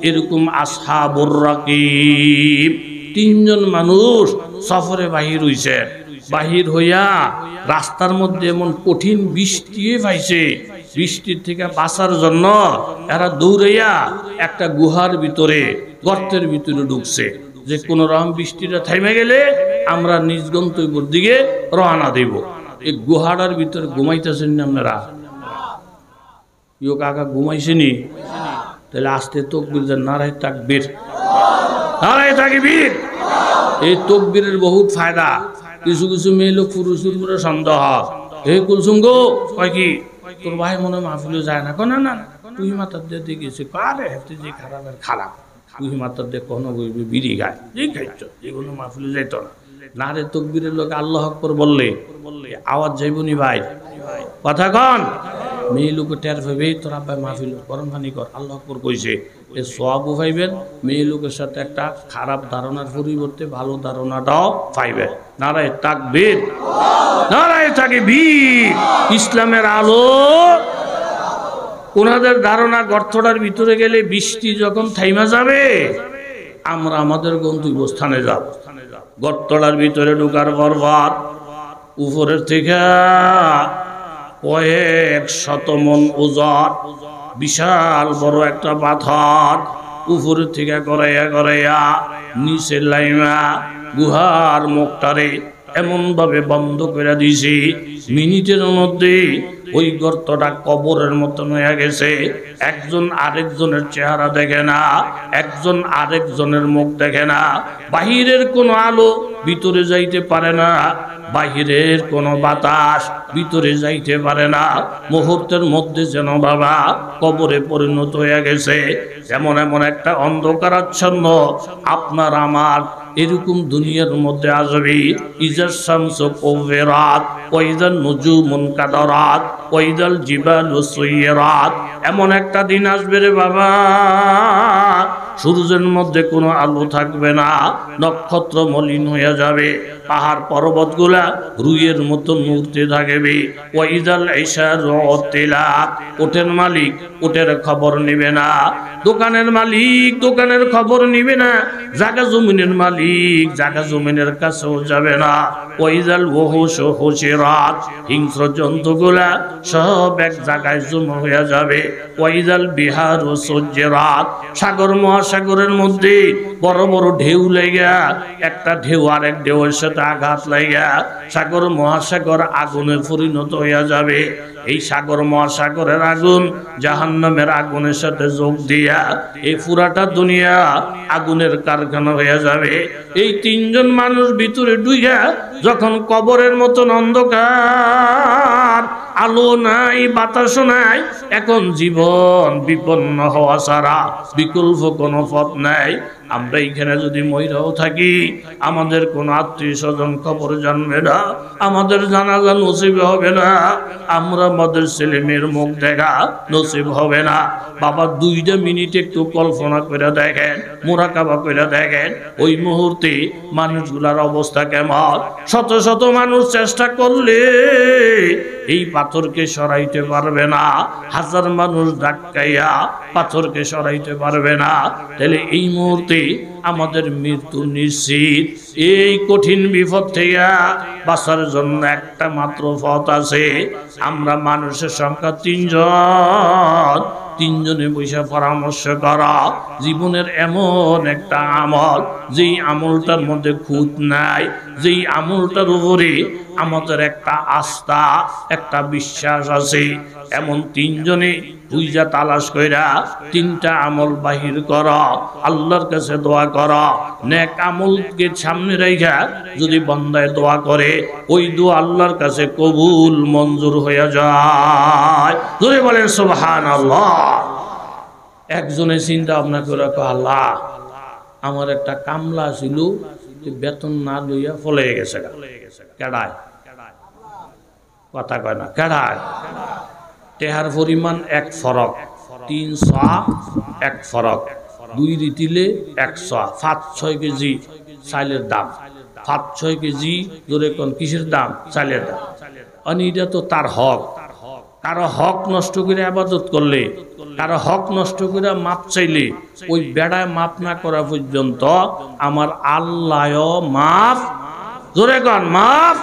এরকম আসহাবুর রাকিব, তিনজন মানুষ সফরে বাহির হইছে, বাহির হইয়া রাস্তার মধ্যে এমন কঠিন বৃষ্টি পাইছে, বৃষ্টির থেকে বাঁচার জন্য এরা দৌড়াইয়া একটা গুহার ভিতরে গর্তের ভিতরে ঢুকছে, যে কোন রকম বৃষ্টিটা থামে গেলে আমরা নিজ গন্তব্যের দিকে রওনা দেব। এই গুহাটার ভিতরে ঘুমাইতেছেন না আপনারা? ইয়ো কাকা ঘুমাইছেনি? তাহলে আস্তে তকবীর দেন, নারায়ে তাকবীর, নারায়ে তাকবীর। এই তকবীরের বহুত ফায়দা। কিছু কিছু মেয়ে লোক পুরুষের উপরে সন্দেহ, হে কুলসুম গো, কয় কি তোর ভাই মনে মাহফিলে যায় না? না না, তুই মাতার দিয়ে গেছে, আরে হেতে যে খারাপের খারাপ, তুই মাতার দিয়ে কোনো বিড়ি গায়, যে খাইছ যেগুলো মাহফিলে যাইত না। নারে তকবীরের লোক আল্লাহু আকবার বললে আওয়াজ যাইবনি ভাই, কথা কন। মেয়ে লোক টের পাইবে তোর আব্বাই মাহফিল গরম পানি কর, আল্লাহু আকবার কইছে, এ সওয়াবও পাইবেন। মেয়ে লোকের সাথে একটা খারাপ ধারণার পরিবর্তে ভালো ধারণাটাও পাইবেন। নারায়ে তাকবীর, নারায়ে তাকবীর। ইসলামের আলো। ওনাদের ধারণা গর্তটার ভিতরে গেলে বৃষ্টি যখন থাইমা যাবে আমরা আমাদের গন্তব্যস্থানে যাব। গর্তটার ভিতরে ঢোকার পর উপরের থেকে কয়েক শত মন ওজন বিশাল বড় একটা পাথর উপরের থেকে গড়াইয়া গড়াইয়া নিচে লাইমা গুহার মুখটারে এমন ভাবে বন্ধ করে দিয়েছি, মিনিটের মধ্যে ওই গর্তটা কবরের মতন হয়ে গেছে। একজন আরেকজনের চেহারা দেখে না, একজন আরেকজনের মুখ দেখে না। বাহিরের কোনো আলো ভিতরে যাইতে পারে না, বাহিরের কোনো বাতাস ভিতরে যাইতে পারে না। মুহূর্তের মধ্যে যেন বাবা কবরে পরিণত হয়ে গেছে। এমন এমন একটা অন্ধকারাচ্ছন্ন আপনার আমার এরকম দুনিয়ার মধ্যে আসবে। ইজার শামসু কুবিরাত ওয়া ইযান নুজুমুন কাদারাত ওয়া ইযাল জিবালু সুয়িরাত। এমন একটা দিন আসবে রে বাবা, সূর্যের মধ্যে কোনো আলো থাকবে না, নক্ষত্র মলিন হয়ে যাবে, পাহাড় পর্বতগুলা রুইয়ের মতো মূর্তি থাকবে। ওয়া ইযাল ইশারু উতিলাত। ওটের মালিক ওটের খবর নেবে না, দোকানের মালিক দোকানের খবর নেবে না, জায়গা জমিনের মালিক জায়গা জমিনের কাছেও যাবে না। ওয়া ইযাল ওহুশু হুশিরাত। হিংস্র জন্তুগুলা সব এক জায়গায় জমা হয়ে যাবে। ওয়া ইযাল বিহারু সুজ্জিরাত। সাগর মহাসাগরের মধ্যে বড় বড় ঢেউ লাগা একটা ঢেউ আরেক ঢেউয়ের সাথে আঘাত লাগা সাগর মহাসাগর আগুনে পরিণত হয়ে যাবে। এই সাগর মহাসাগরের আগুন জাহান্নামের আগুনের সাথে যোগ দিয়া এই পুরাটা দুনিয়া আগুনের কারখানা হয়ে যাবে। এই তিনজন মানুষ ভিতরে ডুইয়া যখন কবরের মতন অন্ধকার, আলো নাই বাতাস নাই, এখন জীবন বিপন্ন হওয়া ছাড়া বিকল্প কোনো পথ নাই। আমরা এইখানে যদি মহিলাও থাকি, আমাদের কোনো আত্মীয় স্বজন খবর জানবে না, আমাদের জানাজা নসিব হবে না, আমরা আমাদের ছেলে মেয়ের মুখ দেখা নসিব হবে না। বাবা 2 মিনিট একটু কল্পনা করে দেখেন, মুরাকাবা করে দেখেন, ওই মুহূর্তে মানুষগুলার অবস্থা কেমন। শত শত মানুষ চেষ্টা করলে এই পাথরকে সরাইতে পারবে না, হাজার মানুষ ধাক্কাইয়া পাথরকে সরাইতে পারবে না। তাহলে এই মুহূর্তে আমাদের মৃত্যু নিশ্চিত। এই কঠিন বিপদ থেকে বাঁচার জন্য একটা মাত্র পথ আছে। আমরা মানুষের সংখ্যা 3 জন, 3 জনে বসে পরামর্শ করা। জীবনের এমন একটা আমল যেই আমলটার মধ্যে খুঁত নাই, যেই আমলটার উপরে আমাদের একটা আস্থা একটা বিশ্বাস আছে, এমন 3 জনে বুঝা তালাশ কইরা 3টা আমল বাহির করা, আল্লাহর কাছে দোয়া করা। নেক আমলকে সামনে রাইখা যদি বান্দায় দোয়া করে, ওই দোয়া আল্লাহর কাছে কবুল মঞ্জুর হয়ে যায়। জোরে বলেন সুবহানাল্লাহ। একজনে চিন্তা ভাবনা করে, আল্লাহ আমার একটা কামলা ছিল, বেতন না লইয়া ফলে গেছে। কেডায়? কথা কয় না, কেডায়? টেহার পরিমাণ 1 ফরক, 300 1 ফরক, 2 রিতিলে 100, 5-6 কেজি চাইলের দাম। 5-6 কেজি জোরে কোন কিসের দাম? চাইলের দাম। এটা তো তার হক, কারো হক নষ্ট করে ইবাদত করলে, কারো হক নষ্ট করে মাপ চাইলে, ওই বেড়ায় মাপ না করা পর্যন্ত আমার আল্লাহ মাফ, জোরে কন মাফ।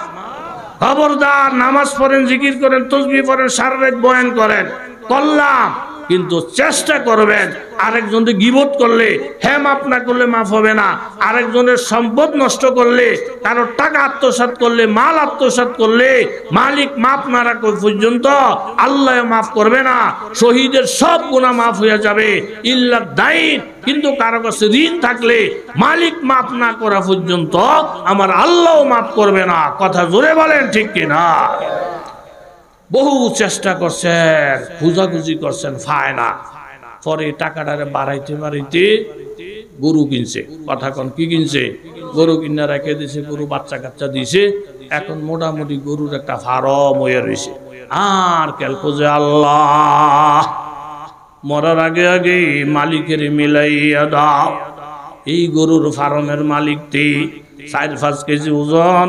খবরদার, নামাজ পড়েন, জিকির করেন, তাসবিহ পড়েন, সারা রাত বয়ান করেন, করলাম, কিন্তু চেষ্টা করবেন আরেকজনকে গীবত করলে হ্যাঁ মাফ না করলে মাফ হবে না। আরেকজনের সম্পদ নষ্ট করলে, কারো টাকা আত্মসাৎ করলে, মাল আত্মসাৎ করলে মালিক মাফ না রাখা পর্যন্ত আল্লাহ মাফ করবে না। শহীদের সব গুনাহ মাফ হয়ে যাবে ইল্লা দাইন, কিন্তু কারো কাছে ঋণ থাকলে মালিক মাফ না করা পর্যন্ত আমার আল্লাহও মাফ করবে না। কথা জোরে বলেন ঠিক কিনা? বহু চেষ্টা করছেন, খুঁজাখুঁজি করছেন, পায় না। পরে টাকাটারে বাড়াইতে বাড়াইতে গরু কিনছে। কথা কন, কি কিনছে? গরু কিনে রেখে দিছে, গরু বাচ্চা কাচ্চা দিছে। এখন মোটামুটি গরুর একটা ফার্ম হয়ে রয়েছে। আর কেল খোঁজে আল্লাহ, মরার আগে আগে মালিকের মিলাইয়া দাও। এই গরুর ফার্মের মালিকটি 4-5 কেজি ওজন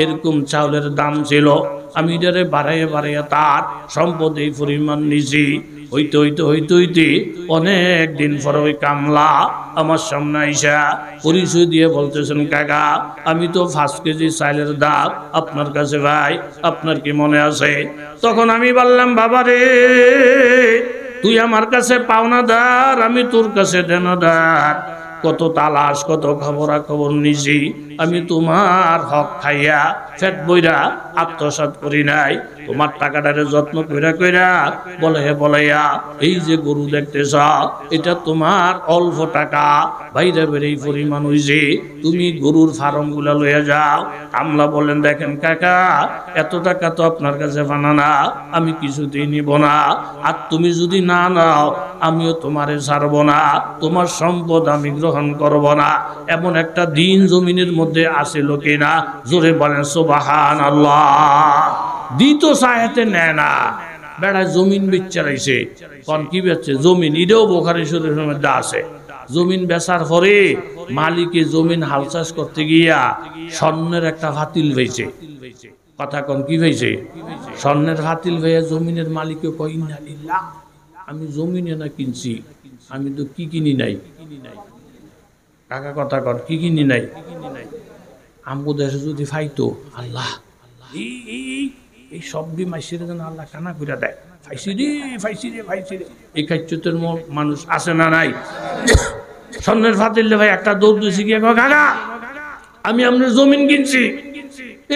এরকম চাউলের দাম ছিল। আমি এটারে বাড়াইয়া বাড়াইয়া তার সম্পদ এই পরিমাণ নিছি। হইতে হইতে হইতে হইতে অনেক দিন পরে ওই কামলা আমার সামনে আইসা পরিচয় দিয়ে বলতেছেন, কাকা আমি তো 5 কেজি চাইলের দাম আপনার কাছে ভাই, আপনার কি মনে আছে? তখন আমি বললাম, বাবা রে, তুই আমার কাছে পাওনাদার, আমি তোর কাছে দেনাদার। কত তালাশ, কত খবরাখবর নিছি, আমি তোমার হক খাইয়া ফেট বইরা আত্মসাৎ করি নাই। তোমার টাকাটারে যত্ন কইরা কইরা বলাইয়া এই যে গরু দেখতেছ, এটা তোমার অল্প টাকা বাইরে বেড়েই পরিমাণ হইছে, তুমি গরুর ফার্ম গুলা লইয়া যাও। কামলা বলেন, দেখেন কাকা, এত টাকা তো আপনার কাছে বানা না, আমি কিছুতেই নিব না। আর তুমি যদি না নাও আমিও তোমারে ছাড়ব না, তোমার সম্পদ আমি গ্রহণ করব না। এমন একটা দিন জমিনের মধ্যে আসিল কিনা? জোরে বলেন সুবহানাল্লাহ। দিত সাহেতে নেয় না, বেড়া জমিন বেচারাইছে। কোন কি বেচছে? জমিন। এটাও বুখারী শরীফের মধ্যে আছে। জমিন বেচার পরে মালিকে জমিন হাল চাষ করতে গিয়া স্বর্ণের একটা ফাতিল হয়েছে। কথা কোন কি হয়েছে? স্বর্ণের ফাতিল হয়ে জমিনের মালিকে কই, ইন্না লিল্লাহ, আমি জমিনে না কিনছি, আমি তো কি কিনি নাই। কাকা কথা কর, কি কিনি নাই? আমগো দেশে যদি ফাইতো, আল্লাহ এই সবটি মাইসির যেন আল্লাহ কানা করে দেয়, ফাইসি রে ফাইসি রে ফাইসি রে। এই খাইচতের মানুষ আছে না নাই? স্বর্ণের ফাতিলে ভাই একটা দৌড় দিয়েছি গিয়ে, কাকা আমি আপনার জমিন কিনছি,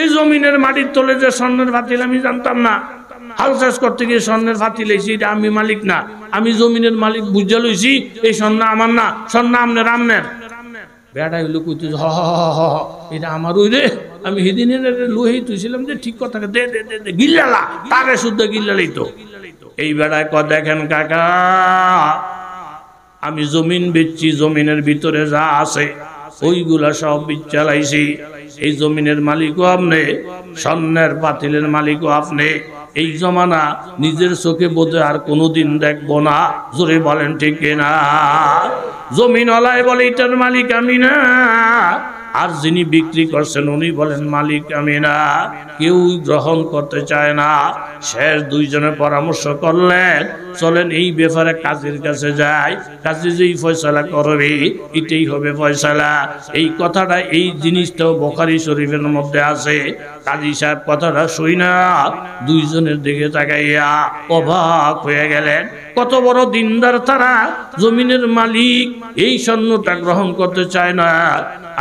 এই জমিনের মাটির তলে যে স্বর্ণের ফাতিল আমি জানতাম না, হাল চাষ করতে গিয়ে স্বর্ণের ফাতিল লইছি, এটা আমি মালিক না, আমি জমিনের মালিক বুঝা লইছি, এই স্বর্ণ আমার না, স্বর্ণ আমনের আমনের। বেড়া হইলো কইতে, হ এটা আমার ওই রে, আমি সেদিনের লোহেই তুইছিলাম যে ঠিক কথা, দে দে দে দে, গিল্লালা তারে শুদ্ধ গিল্লালেই তো। এই বেড়ায় দেখেন কাকা, আমি জমিন বেচছি, জমিনের ভিতরে যা আছে ওইগুলা সব চালাইছি। এই জমিনের মালিকও আপনি, স্বর্ণের পাতিলের মালিকও আপনি। এই জমানা নিজের চোখে বোধে আর কোনোদিন দেখবো না। জোরে বলেন ঠিক কিনা? জমিন ওলাই বলে এটার মালিক আমি না, আর যিনি বিক্রি করছেন উনি বলেন মালিক আমি না। কেউ গ্রহণ করতে চায় না। শেষ দুইজনে পরামর্শ করলেন, চলেন এই ব্যাপারে কাজীর কাছে যাই, কাজী যেই ফয়সালা করবে এটাই হবে ফয়সালা। এই কথাটা, এই জিনিসটাও বুখারী শরীফের মধ্যে আছে। কাজী সাহেব কথাটা শুই না দুইজনের দিকে তাকাইয়া অবাক হয়ে গেলেন। কত বড় দিনদার তারা! জমিনের মালিক এই স্বর্ণটা গ্রহণ করতে চায় না।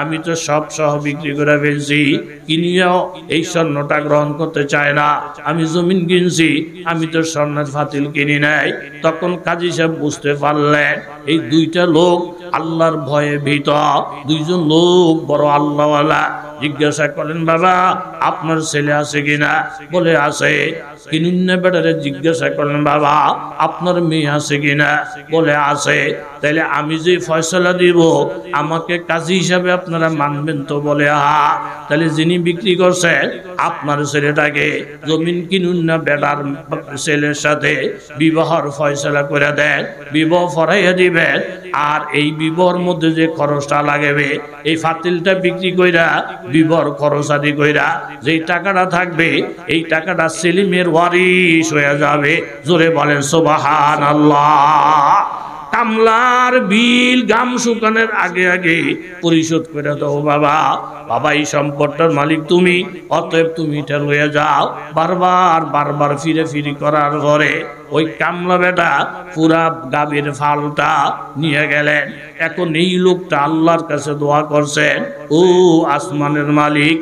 আমি তো সব সহ বিক্রি করে ফেলছি, কিনিয়াও এই স্বর্ণটা গ্রহণ করতে চায় না। আমি জমিন কিনছি, আমি তো স্বর্ণের ফাতিল কিনি নাই। তখন কাজী সাহেব বুঝতে পারলেন এই দুইটা লোক আল্লাহর ভয়ে ভীত, দুইজন লোক বড় আল্লাহওয়ালা। জিজ্ঞাসা করেন, বাবা আপনার ছেলে আছে কিনা? বলে আছে। কিনুন না বেটারে জিজ্ঞাসা করলেন, বাবা আপনার মেয়ে আছে কিনা? বলে আছে। তাইলে আমি যে ফয়সালা দিব আমাকে কাজী হিসাবে আপনারা মানবেন তো? বলে হা। তাহলে যিনি বিক্রি করছে আপনার ছেলেটাকে জমিন কিনুন না বেটার ছেলের সাথে বিবাহর ফয়সালা করে দেন, বিবাহ ফরাইয়া দিবেন। আর এই বিবাহর মধ্যে যে খরচটা লাগবে, এই ফাতিলটা বিক্রি কইরা বিবাহর খরচ আদি কইরা যেই টাকাটা থাকবে, এই টাকাটা সেলিমের ওয়ারিশ হয়ে যাবে। জোরে বলেন সুবহানাল্লাহ। কামলার বিল গাম শুকানোর আগে আগে পরিশোধ করে দাও বাবা। বাবা এই সম্পদটার মালিক তুমি, অতএব তুমি এটা লয়ে যাও। বারবার বারবার ফিরে ফিরে করার পরে ওই কামলা বেটা পুরা গাভীর ফালটা নিয়ে গেলেন। এখন এই লোকটা আল্লাহর কাছে দোয়া করছেন, ও আসমানের মালিক,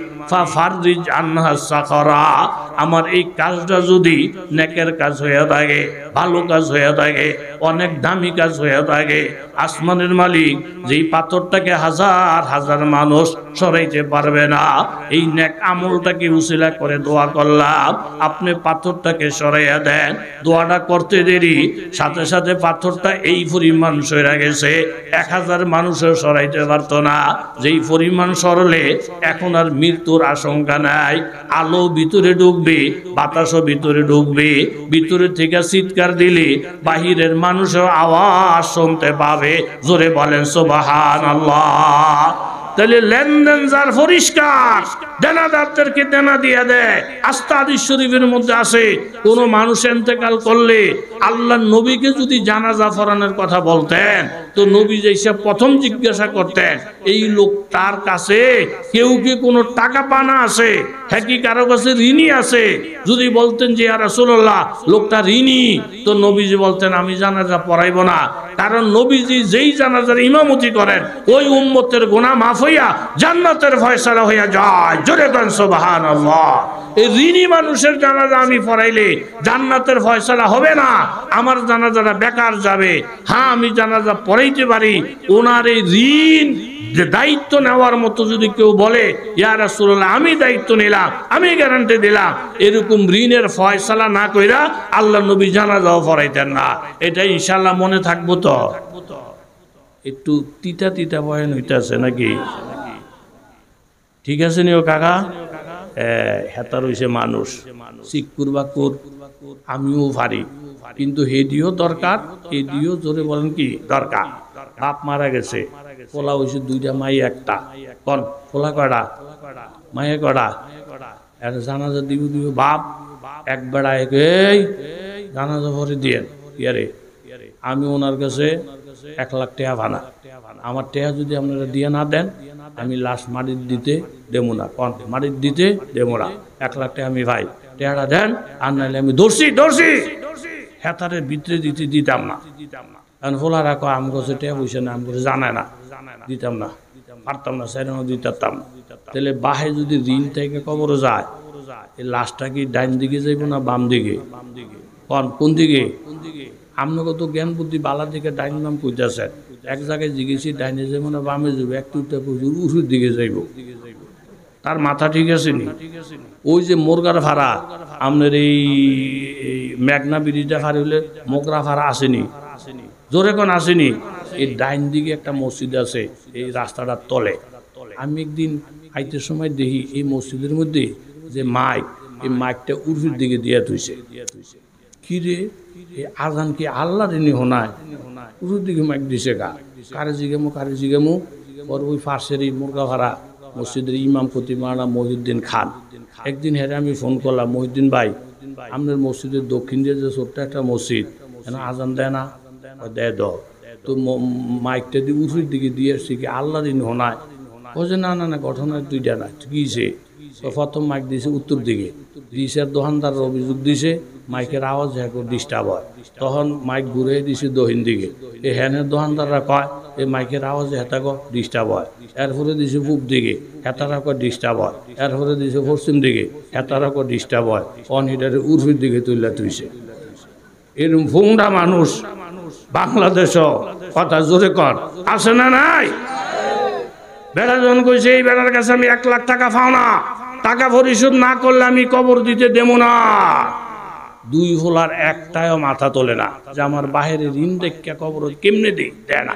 ফাররিজ আনহা সাখরা, আমার এই কাজটা যদি নেকের কাজ হয়ে থাকে, ভালো কাজ হয়ে থাকে, অনেক দামি কাজ হয়ে থাকে, আসমানের মালিক যেই পাথরটাকে হাজার হাজার মানুষ সরাইতে পারবে না, এই নেক আমলটাকে উসিলা করে দোয়া করলাম, আপনি পাথরটাকে সরাইয়া দেন। দোয়াটা করতে দেরি, সাথে সাথে পাথরটা এই পরিমাণ সরে গেছে, 1000 মানুষও সরাইতে পারত না। যেই পরিমাণ সরলে এখন আর মৃত্যুর আশঙ্কা নাই। আলো ভিতরে ঢুকবে, বাতাসও ভিতরে ঢুকবে, ভিতরে থেকে চিৎকার দিলে বাহিরের মানুষও আওয়াজ শুনতে পাবে। জোরে বলেন সুবহানাল্লাহ। তাহলে লেনদেন যার পরিষ্কার, দেনাদারদেরকে দেনা দিয়ে দেয়। আস্তা হাদিস শরীফের মধ্যে আছে, কোন মানুষ ইন্তেকাল করলে আল্লাহর নবীকে যদি জানাজা পড়ানোর কথা বলতেন, তো নবী যেসে প্রথম জিজ্ঞাসা করতেন, এই লোকটার কাছে কেউ কি কোনো টাকা পানা আছে, হ্যাঁ কি কারো কাছে ঋণী আছে? যদি বলতেন যে ইয়া রাসূলুল্লাহ লোকটা ঋণী, তো নবীজি বলতেন আমি জানাজা পড়াইব না। কারণ নবীজি যেই জানাজার ইমামতি করেন, ওই উম্মতের গুনাহ মাফ হইয়া জান্নাতের ফয়সালা হইয়া যায়। জোরে বলেন সুবহানাল্লাহ। এই ঋণী মানুষের জানাজা আমি পড়াইলে জান্নাতের ফয়সালা হবে না, আমার জানাজাটা বেকার যাবে। হ্যাঁ, আমি জানাজা পড়াইতে পারি। ওনার এই ঋণ যে দায়িত্ব নেওয়ার মতো যদি কেউ বলে, ইয়া রাসূলুল্লাহ আমি দায়িত্ব নিলাম, আমি গ্যারান্টি দিলাম, এরকম ঋণের ফয়সালা না কইরা আল্লাহ নবী জানাজাও পড়াইতেন না। এটা ইনশাআল্লাহ মনে থাকবো তো। একটু তিতা তিতা বয়ান হইতেছে নাকি? ঠিক আছে নিও কাকা? হেতা রইছে মানুষ, শিখপুর বাকুর আমিও পারি, কিন্তু হেডিও দরকার, হেডিও জোরে বলেন কি দরকার। বাপ মারা গেছে, পোলা হয়েছে 2টা, মাই 1টা। কন পোলা কয়টা, মাইয়া কয়টা? জানাজা দিব দিব বাপ এক বেড়া, এই জানাজা ভরে দিয়েন। ইয়ারে আমি ওনার কাছে 1 লাখ টাকা ভানা, আমার টাকা যদি আপনারা দিয়ে না দেন, আমি লাশ মাটির দিতে দেবো না। কন মাটির দিতে দেবো না, 1 লাখ টাকা আমি ভাই টাকাটা দেন, আর নাহলে আমি দর্শি হেতারের ভিতরে দিতাম না। কারণ ফোলারা কয় আম কাছে টাকা পয়সা না, আমি জানায় না, দিতাম না, পারতাম না, সেরকম দিতাম না। তাহলে বাহে যদি ঋণ থেকে কবরে যায়, এই লাশটা কি ডাইন দিকে যাইব না বাম দিকে? কোন দিকে? আপনাকে তো জ্ঞান বুদ্ধি বালার দিকে ডাইন নাম কইতেছেন। এক জায়গায় জিজ্ঞেসি ডাইনে যাবো না বামে যাবো, একটু উঁচুর দিকে যাইব। তার মাথা ঠিক আছে নি? ওই যে মোরগার ভাড়া, আপনার এই মেঘনা ব্রিজটা ভাড়া হইলে মোগরা ভাড়া আসেনি, জোরে কোন আসেনি? এই ডাইন দিকে একটা মসজিদ আছে, এই রাস্তাটার তলে। আমি একদিন আইতে সময় দেখি এই মসজিদের মধ্যে যে মাইক, এই মাইকটা উর্ফির দিকে দিয়া থইছে। কি রে, এই আজান কি আল্লাহ ঋণী হোনায়? উর্ফির দিকে মাইক দিছে গা। কারে জিগেমু ওর ওই ফার্সের এই মুরগা ভাড়া মসজিদের ইমাম খতিব মাওলানা মহিউদ্দিন খান। একদিন হেরে আমি ফোন করলাম, মহিউদ্দিন ভাই আপনার মসজিদের দক্ষিণ দিয়ে যে ছোট্ট একটা মসজিদ, আজান দেয় না? দেয় দাও তো। মাইকটা দিয়ে উঁচুর দিকে দিয়ে আসছি কি আল্লাহ দিন হোনায়? বলছে না না না, ঘটনা 2টা না। কিছে? প্রথম মাইক দিয়েছে উত্তর দিকে, দিশের দোকানদার অভিযোগ দিছে মাইকের আওয়াজ ডিস্টার্ব হয়। তখন মাইক ঘুরে দিছে দক্ষিণ দিকে, এই হ্যানের দোকানদাররা কয় এই মাইকের আওয়াজ হেতাক ডিস্টার্ব হয়। এরপরে দিছে পূব দিকে, হেতারা কয় ডিস্টার্ব হয়। এরপরে দিছে পশ্চিম দিকে, হেতারা কয় ডিস্টার্ব হয়। অনহিটারে উর্ফির দিকে তুইছে। এরকম ফোংডা মানুষ বাংলাদেশ, কথা জোরে কর, আছে না নাই? বেড়া যখন কইছে এই বেড়ার কাছে আমি 1 লাখ টাকা পাও না, টাকা পরিশোধ না করলে আমি কবর দিতে দেবো না। 2 ফোলার একটাও মাথা তোলে না যে আমার বাহিরে ঋণ দেখা কবর কেমনে দিই, দেয় না।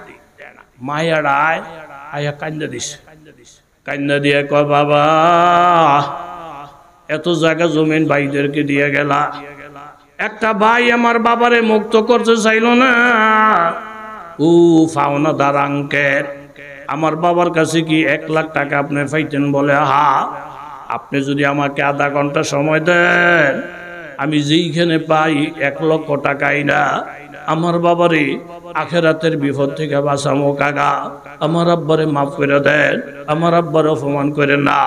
মায়াড়ায় আয়া কান্দা দিস, কান্দা দিয়ে কয় বাবা এত জায়গা জমিন ভাইদেরকে দিয়ে গেলা, একটা ভাই আমার বাবারে মুক্ত করতে চাইল না। ও ফাওনা দারাঙ্কের আমার বাবার কাছে কি 1 লাখ টাকা আপনি পাইতেন? বলে হা, আপনি যদি আমাকে আধা ঘন্টা সময় দেন আমি যেইখানে পাই 1 লক্ষ টাকাই না, আমার বাবারে আখেরাতের বিপদ থেকে বাঁচামো কাকা, আমার আব্বারে মাফ করে দেন, আমার আব্বারে অপমান করেন না।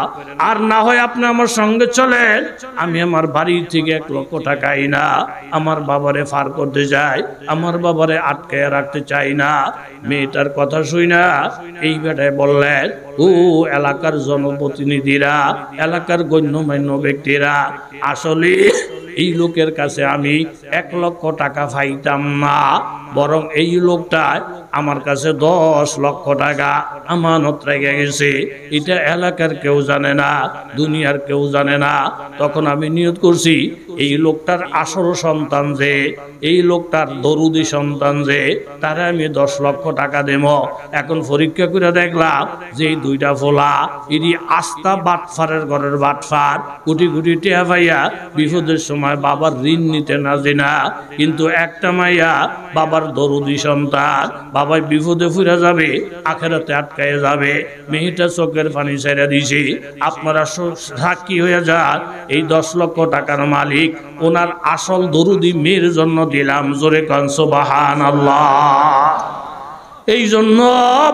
আর না হয় আপনি আমার সঙ্গে চলেন, আমি আমার বাড়ি থেকে 1 লক্ষ টাকাই না, আমার বাবারে ফার করতে চাই, আমার বাবারে আটকায় রাখতে চাই না। মেয়েটার কথা শুই না এই বেটায় বললেন, ও এলাকার জনপ্রতিনিধিরা, এলাকার গণ্যমান্য ব্যক্তিরা, আসলে এই লোকের কাছে আমি 1 লক্ষ টাকা পাইতাম না, বরং এই লোকটা আমার কাছে 10 লক্ষ টাকা আমানত রেখে গেছে। এটা এলাকার কেউ জানে না, দুনিয়ার কেউ জানে না। তখন আমি নিয়ত করছি, এই লোকটার আসল সন্তান যে, এই লোকটার দরুদি সন্তান যে, তারা আমি 10 লক্ষ টাকা দেব। এখন পরীক্ষা করে দেখলাম যে এই 2টা ফোলা এরই আস্থা বাটফারের ঘরের বাটফার, কোটি কোটি টিয়া ভাইয়া বিপদের সময় বাবার ঋণ নিতে না জেনা, কিন্তু একটা মাইয়া বাবার দরুদি সন্তান, বাবাই বিপদে ফুরে যাবে, আখেরাতে আটকায় যাবে, মেয়েটা চোখের পানি ছেড়ে দিছে। আপনারা সাক্ষী হয়ে যান, এই 10 লক্ষ টাকার মালিক ওনার আসল দরুদি মেয়ের জন্য দিলাম। জোরে কান সুবহানাল্লাহ। এই জন্য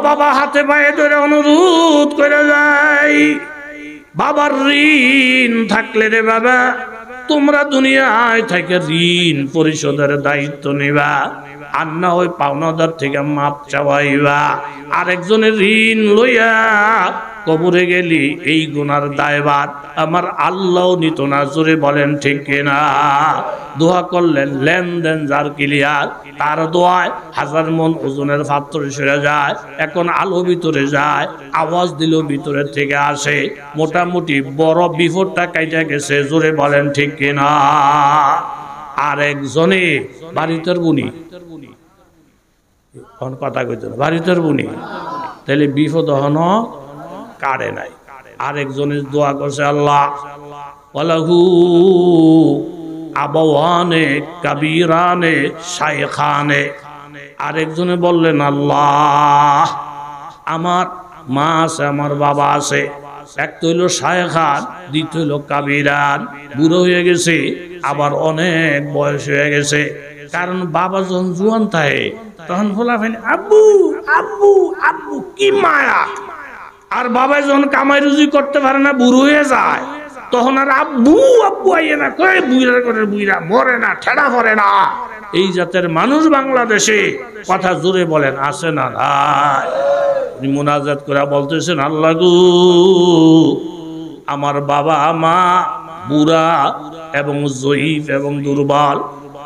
বাবা হাতে পায়ে ধরে অনুরোধ করে যাই, বাবার ঋণ থাকলে রে বাবা, তোমরা দুনিয়ায় থেকে ঋণ পরিশোধের দায়িত্ব নিবা, আর না ওই পাওনাদার থেকে মাপ চাওয়াইবা। আরেকজনের ঋণ লইয়া কবরে গেলি এই গুনার দায়ভার আমার আল্লাহ নিত না। জোরে বলেন ঠিক কিনা? দোয়া করলেন লেনদেন যার ক্লিয়ার, তার দোয়ায় 1000 মন ওজনের পাথর সরে যায়। এখন আলো ভিতরে যায়, আওয়াজ দিলেও ভিতরের থেকে আসে। মোটামুটি বড় বিপদটা কাইটা গেছে। জোরে বলেন ঠিক কিনা? আরেকজনে বাড়িতের বুনি কথা কইতে বাড়িতের বুনি, তাহলে বিপদ হন কারে নাই। আরেকজনের দোয়া করছে, আল্লাহ ওয়ালাহু আবাওয়ানে কাবীরানে শাইখানে। আরেকজনে বললেন, আল্লাহ আমার মা আছে, আমার বাবা আছে, এক তো হইল শাইখান, দ্বিতীয় হইল কাবীরান, বুড়ো হয়ে গেছে, আবার অনেক বয়স হয়ে গেছে। কারণ বাবা যখন জুয়ান থাকে তখন ফোলা ফেলে আব্বু আব্বু আব্বু, কি মায়া। আর বাবা যখন কামাই রুজি করতে পারে না, বুড়ো হয়ে যায়, তখন আর আব্বু আব্বু আইয়ে না, কই বুইরা করে বুইরা মরে না, ঠেড়া পড়ে না। এই জাতের মানুষ বাংলাদেশে, কথা জোরে বলেন আছে না নাই? মুনাজাত করে বলতেছেন, আল্লাহ গো আমার বাবা মা বুড়া এবং জয়ীফ এবং দুর্বল,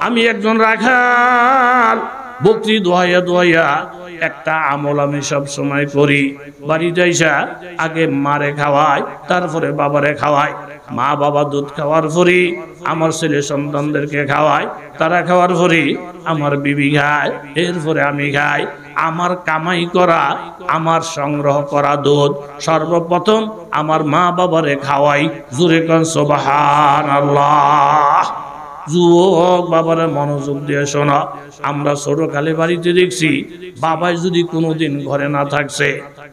আমি একজন রাখাল, বকরি দোয়াইয়া দোয়াইয়া একটা আমল আমি সব সময় করি, বাড়ি যাইসা আগে মারে খাওয়াই, তারপরে বাবারে খাওয়াই। মা বাবা দুধ খাওয়ার পরে আমার ছেলে সন্তানদেরকে খাওয়াই, তারা খাওয়ার পরে আমার বিবি খায়, এরপরে আমি খাই। আমার কামাই করা, আমার সংগ্রহ করা দুধ সর্বপ্রথম আমার মা বাবারে খাওয়াই। জোরে কোন সুবহানাল্লাহ। যুবক বাবারা মনোযোগ দিয়ে শোনা, আমরা ছোটকালে বাড়িতে দেখছি বাবাই যদি কোনোদিন ঘরে না থাকছে,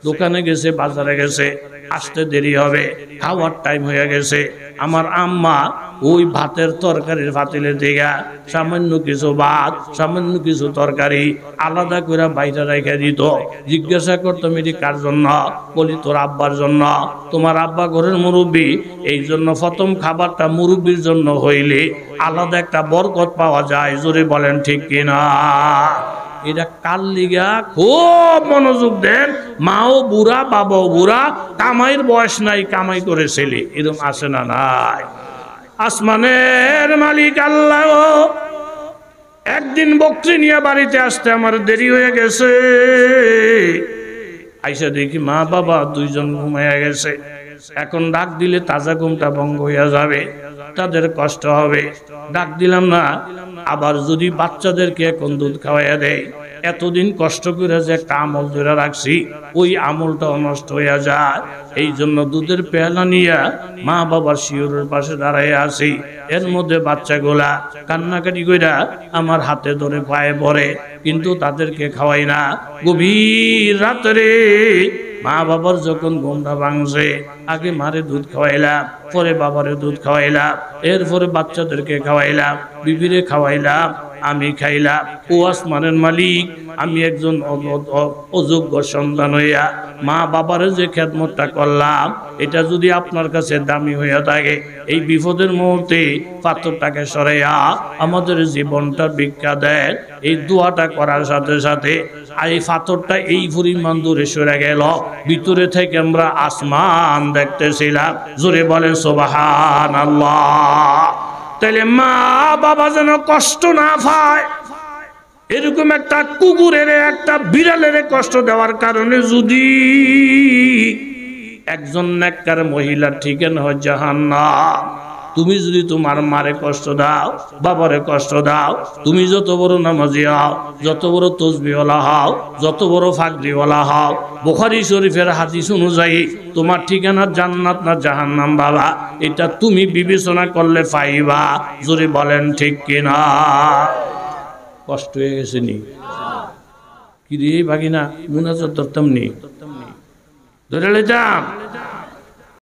দোকানে গেছে, বাজারে গেছে, আসতে দেরি হবে, খাওয়ার টাইম হয়ে গেছে, আমার আম্মা ওই ভাতের তরকারির পাতিলের দিকে সামান্য কিছু ভাত, সামান্য কিছু তরকারি আলাদা করে বাইরে রেখে দিত। জিজ্ঞাসা করতাম এটি কার জন্য? বলি তোর আব্বার জন্য। তোমার আব্বা ঘরের মুরব্বী, এই জন্য প্রথম খাবারটা মুরব্বীর জন্য হইলে আলাদা একটা বরকত পাওয়া যায়। জোরে বলেন ঠিক কিনা? এটা কার লিগা? খুব মনোযোগ দেন। মাও বুড়া, বাবাও বুড়া, কামাইয়ের বয়স নাই, কামাই করে ছেলে, এরকম আসে না নাই? আসমানের মালিক আল্লাহ একদিন বকরি নিয়ে বাড়িতে আসতে আমার দেরি হয়ে গেছে। আইসা দেখি মা বাবা দুইজন ঘুমাইয়া গেছে। এখন ডাক দিলে তাজা ঘুমটা ভঙ্গ হইয়া যাবে, তাদের কষ্ট হবে। ডাক দিলাম না। আবার যদি বাচ্চাদেরকে এখন দুধ খাওয়াইয়া দেয়, এতদিন কষ্ট করে যে একটা আমল ধরে রাখছি, ওই আমলটাও নষ্ট হইয়া যায়। এই জন্য দুধের পেয়ালা নিয়ে মা বাবার শিওরের পাশে দাঁড়াইয়া আছি। এর মধ্যে বাচ্চাগুলা কান্নাকাটি কইরা আমার হাতে ধরে পায়ে পড়ে, কিন্তু তাদেরকে খাওয়াই না। গভীর রাত্রে মা বাবার যখন ঘুমটা ভাঙছে আগে মারে দুধ খাওয়াইলাম, পরে বাবারে দুধ খাওয়াইলাম, এরপরে বাচ্চাদেরকে খাওয়াইলাম, বিবিরে খাওয়াইলাম, আমি খাইলাম। ও আসমানের মালিক, আমি একজন অযোগ্য সন্তান হইয়া মা বাবারে যে খেদমতটা করলাম, এটা যদি আপনার কাছে দামি হইয়া থাকে, এই বিপদের মুহূর্তে পাথরটাকে সরাইয়া আমাদের জীবনটা ভিক্ষা দেন। এই দোয়াটা করার সাথে সাথে এই পাথরটা এই পরিমাণ দূরে সরে গেল, ভিতরে থেকে আমরা আসমান দেখতেছিলাম। জোরে বলেন সুবহানাল্লাহ। তাহলে মা বাবা যেন কষ্ট না পায়, এরকম একটা কুকুরের একটা বিড়ালের কষ্ট দেওয়ার কারণে যদি একজন নেককার মহিলা ঠিকানা হয় জাহান্নাম। তুমি যদি তোমার মারে কষ্ট দাও, বাবারে কষ্ট দাও, তুমি যত বড় নামাজি হও, যত বড় তসবিহওয়ালা হও, যত বড় ফাকরিওয়ালা হও, বুখারী শরীফের হাদিস অনুযায়ী তোমার ঠিকানা জান্নাত না জাহান্নাম বাবা, এটা তুমি বিবেচনা করলে পাইবা। জোরে বলেন ঠিক কিনা? কষ্ট হয়ে গেছে নি? কি রে ভাগিনা, মুনাজাত ধরতাম নি, ধরে লেতাম।